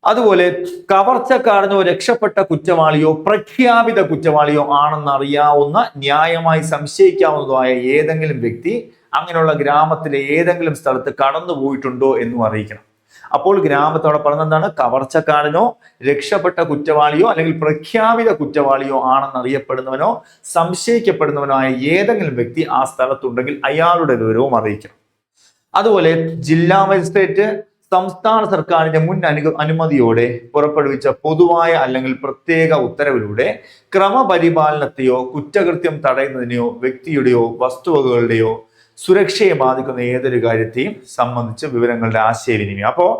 അതുപോലെ കവർച്ചക്കാരനോ രക്ഷപ്പെട്ട കുറ്റവാളിയോ പ്രഖ്യാപിത കുറ്റവാളിയോ ആണെന്ന് അറിയാവുന്ന, ന്യായമായി സംശയിക്കാവുന്നതായ ഏതെങ്കിലും വ്യക്തി അങ്ങനെയുള്ള ഗ്രാമത്തിലെ ഏതെങ്കിലും സ്ഥലത്ത് കടന്നു പോയിട്ടുണ്ടോ എന്നും അറിയിക്കണം. അപ്പോൾ ഗ്രാമത്തോടെ പറഞ്ഞെന്താണ്, കവർച്ചക്കാരനോ രക്ഷപ്പെട്ട കുറ്റവാളിയോ അല്ലെങ്കിൽ പ്രഖ്യാപിത കുറ്റവാളിയോ ആണെന്നറിയപ്പെടുന്നവനോ സംശയിക്കപ്പെടുന്നവനോ ആയ ഏതെങ്കിലും വ്യക്തി ആ സ്ഥലത്തുണ്ടെങ്കിൽ അയാളുടെ വിവരവും അറിയിക്കണം. അതുപോലെ ജില്ലാ മജിസ്ട്രേറ്റ് സംസ്ഥാന സർക്കാരിന്റെ മുൻ അനുമതിയോടെ പുറപ്പെടുവിച്ച പൊതുവായ അല്ലെങ്കിൽ പ്രത്യേക ഉത്തരവിലൂടെ ക്രമപരിപാലനത്തെയോ കുറ്റകൃത്യം തടയുന്നതിനെയോ വ്യക്തിയുടെയോ വസ്തുവകകളുടെയോ സുരക്ഷയെ ബാധിക്കുന്ന ഏതൊരു കാര്യത്തെയും സംബന്ധിച്ച വിവരങ്ങളുടെ ആശയവിനിമയം. അപ്പോൾ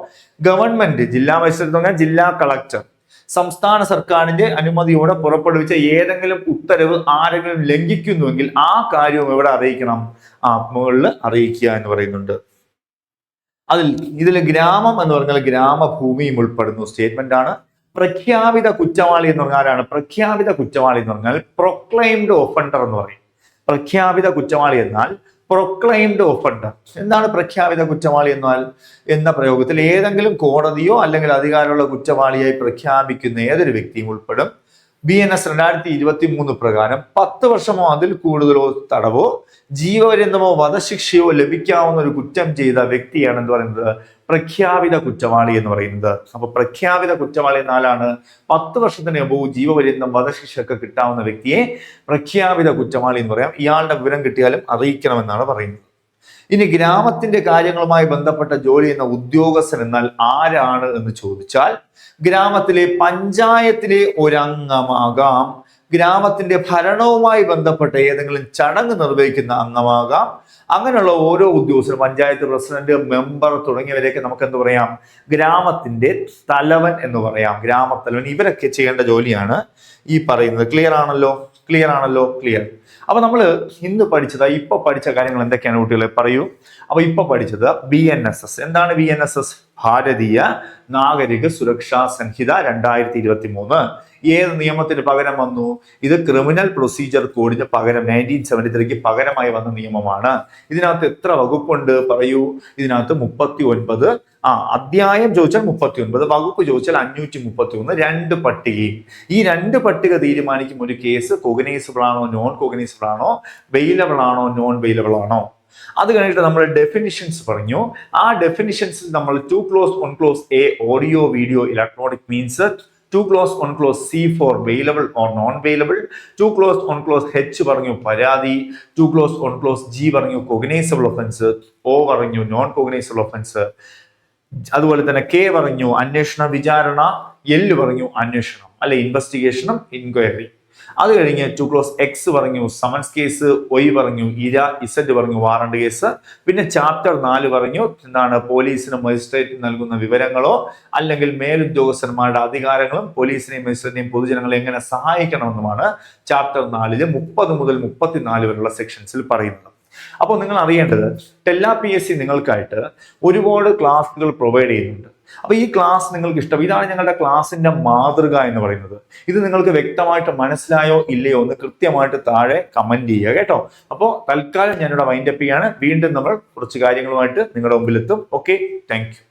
ഗവൺമെന്റ്, ജില്ലാ മജിസ്ട്രേറ്റ് എന്ന് പറഞ്ഞാൽ ജില്ലാ കളക്ടർ, സംസ്ഥാന സർക്കാരിന്റെ അനുമതിയോടെ പുറപ്പെടുവിച്ച ഏതെങ്കിലും ഉത്തരവ് ആരെങ്കിലും ലംഘിക്കുന്നുവെങ്കിൽ ആ കാര്യവും എവിടെ അറിയിക്കണം? മുകളിൽ അറിയിക്കുക എന്ന് പറയുന്നുണ്ട്. ഇതിൽ ഗ്രാമം എന്ന് പറഞ്ഞാൽ ഗ്രാമഭൂമിയും ഉൾപ്പെടുന്നു സ്റ്റേറ്റ്മെന്റ് ആണ്. പ്രഖ്യാപിത കുറ്റവാളി എന്ന് പറഞ്ഞാൽ ആരാണ്? പ്രഖ്യാപിത കുറ്റവാളി എന്ന് പറഞ്ഞാൽ പ്രൊക്ലൈംഡ് ഒഫൻഡർ എന്ന് പറയും. പ്രഖ്യാപിത കുറ്റവാളി എന്നാൽ പ്രൊക്ലൈംഡ് ഒഫൻഡർ. എന്താണ് പ്രഖ്യാപിത കുറ്റവാളി എന്നാൽ? എന്ന പ്രയോഗത്തിൽ ഏതെങ്കിലും കോടതിയോ അല്ലെങ്കിൽ അധികാരമുള്ള കുറ്റവാളിയായി പ്രഖ്യാപിക്കുന്ന ഏതൊരു വ്യക്തിയും ഉൾപ്പെടും. BNS 2023 പ്രകാരം 10 വർഷമോ അതിൽ കൂടുതലോ തടവോ ജീവപര്യന്തമോ വധശിക്ഷയോ ലഭിക്കാവുന്ന ഒരു കുറ്റം ചെയ്ത വ്യക്തിയാണ് എന്ന് പറയുന്നത് പ്രഖ്യാപിത കുറ്റവാളി എന്ന് പറയുന്നത്. അപ്പൊ പ്രഖ്യാപിത കുറ്റവാളി എന്നാലാണ് 10 വർഷത്തിന് മുമ്പ് ജീവപര്യന്തം വധശിക്ഷയൊക്കെ കിട്ടാവുന്ന വ്യക്തിയെ പ്രഖ്യാപിത കുറ്റവാളി എന്ന് പറയാം. ഇയാളുടെ വിവരം കിട്ടിയാലും അറിയിക്കണമെന്നാണ് പറയുന്നത്. ഇനി ഗ്രാമത്തിന്റെ കാര്യങ്ങളുമായി ബന്ധപ്പെട്ട ജോലി ചെയ്യുന്ന ഉദ്യോഗസ്ഥൻ എന്നാൽ ആരാണ് എന്ന് ചോദിച്ചാൽ ഗ്രാമത്തിലെ പഞ്ചായത്തിലെ ഒരംഗമാകാം, ഗ്രാമത്തിന്റെ ഭരണവുമായി ബന്ധപ്പെട്ട ഏതെങ്കിലും ചടങ്ങ് നിർവഹിക്കുന്ന അംഗമാകാം. അങ്ങനെയുള്ള ഓരോ ഉദ്യോഗസ്ഥരും പഞ്ചായത്ത് പ്രസിഡന്റ്, മെമ്പർ തുടങ്ങിയവരെയൊക്കെ നമുക്ക് എന്ത് പറയാം? ഗ്രാമത്തിന്റെ തലവൻ എന്ന് പറയാം. ഗ്രാമത്തലവൻ. ഇവരൊക്കെ ചെയ്യേണ്ട ജോലിയാണ് ഈ പറയുന്നത്. ക്ലിയർ ആണല്ലോ? ക്ലിയർ. അപ്പൊ നമ്മൾ ഇന്ന് ഇപ്പൊ പഠിച്ച കാര്യങ്ങൾ എന്തൊക്കെയാണ് കുട്ടികളെ? പറയൂ. അപ്പൊ ഇപ്പൊ പഠിച്ചത് BNSS. എന്താണ് BNSS? ഭാരതീയ നാഗരിക സുരക്ഷാ സംഹിത 2023. ഏത് നിയമത്തിന് പകരം വന്നു? ഇത് ക്രിമിനൽ പ്രൊസീജിയർ കോഡിന് പകരം 1973 പകരമായി വന്ന നിയമമാണ്. ഇതിനകത്ത് എത്ര വകുപ്പുണ്ട്? പറയൂ. ഇതിനകത്ത് 39. അധ്യായം ചോദിച്ചാൽ 39, വകുപ്പ് ചോദിച്ചാൽ 531. 2 പട്ടികയും. ഈ 2 പട്ടിക തീരുമാനിക്കും ഒരു കേസ് കോഗ്നൈസബിൾ ആണോ നോൺ കോഗ്നൈസബിൾ ആണോ, വെയിലബിൾ ആണോ നോൺ വെയിലബിൾ ആണോ. അത് കഴിഞ്ഞിട്ട് നമ്മൾ ഡെഫിനിഷൻസ് പറഞ്ഞു. ആ ഡെഫിനിഷൻസിൽ നമ്മൾ 2 clause 1 clause A audio video electronic means, 2 clause 1 clause C for available or non-available, 2 clause 1 clause H പറഞ്ഞു പരാതി, 2 clause 1 clause G പറഞ്ഞു cognizable offense, O പറഞ്ഞു non cognizable offense, അതുപോലെ തന്നെ K പറഞ്ഞു അന്വേഷണ വിചാരണ, L പറഞ്ഞു അന്വേഷണം അല്ലെ ഇൻവെസ്റ്റിഗേഷനും ഇൻക്വയറി. അത് കഴിഞ്ഞ് 2 clause X പറഞ്ഞു സമൻസ് കേസ്, Y പറഞ്ഞു ഇര, Z പറഞ്ഞു വാറണ്ട് കേസ്. പിന്നെ ചാപ്റ്റർ 4 പറഞ്ഞു എന്താണ്? പോലീസിനും മജിസ്ട്രേറ്റിനും നൽകുന്ന വിവരങ്ങളോ അല്ലെങ്കിൽ മേലുദ്യോഗസ്ഥന്മാരുടെ അധികാരങ്ങളും പോലീസിനെയും മജിസ്ട്രേറ്റിനെയും പൊതുജനങ്ങളെ എങ്ങനെ സഹായിക്കണമെന്നുമാണ് ചാപ്റ്റർ 4 30 മുതൽ 34 വരെയുള്ള സെക്ഷൻസിൽ പറയുന്നത്. അപ്പോൾ നിങ്ങൾ അറിയേണ്ടത് ടെല്ല PSC നിങ്ങൾക്കായിട്ട് ഒരുപാട് ക്ലാസ്സുകൾ പ്രൊവൈഡ് ചെയ്യുന്നുണ്ട്. അപ്പൊ ഈ ക്ലാസ് നിങ്ങൾക്ക് ഇഷ്ടം, ഇതാണ് ഞങ്ങളുടെ ക്ലാസിന്റെ മാതൃക എന്ന് പറയുന്നത്. ഇത് നിങ്ങൾക്ക് വ്യക്തമായിട്ട് മനസ്സിലായോ ഇല്ലയോ എന്ന് കൃത്യമായിട്ട് താഴെ കമന്റ് ചെയ്യുക കേട്ടോ. അപ്പോൾ തൽക്കാലം ഞാനിവിടെ വൈൻഡപ്പ് ചെയ്യാണ്. വീണ്ടും നമ്മൾ കുറച്ച് കാര്യങ്ങളുമായിട്ട് നിങ്ങളുടെ മുമ്പിലെത്തും. Okay, thank you.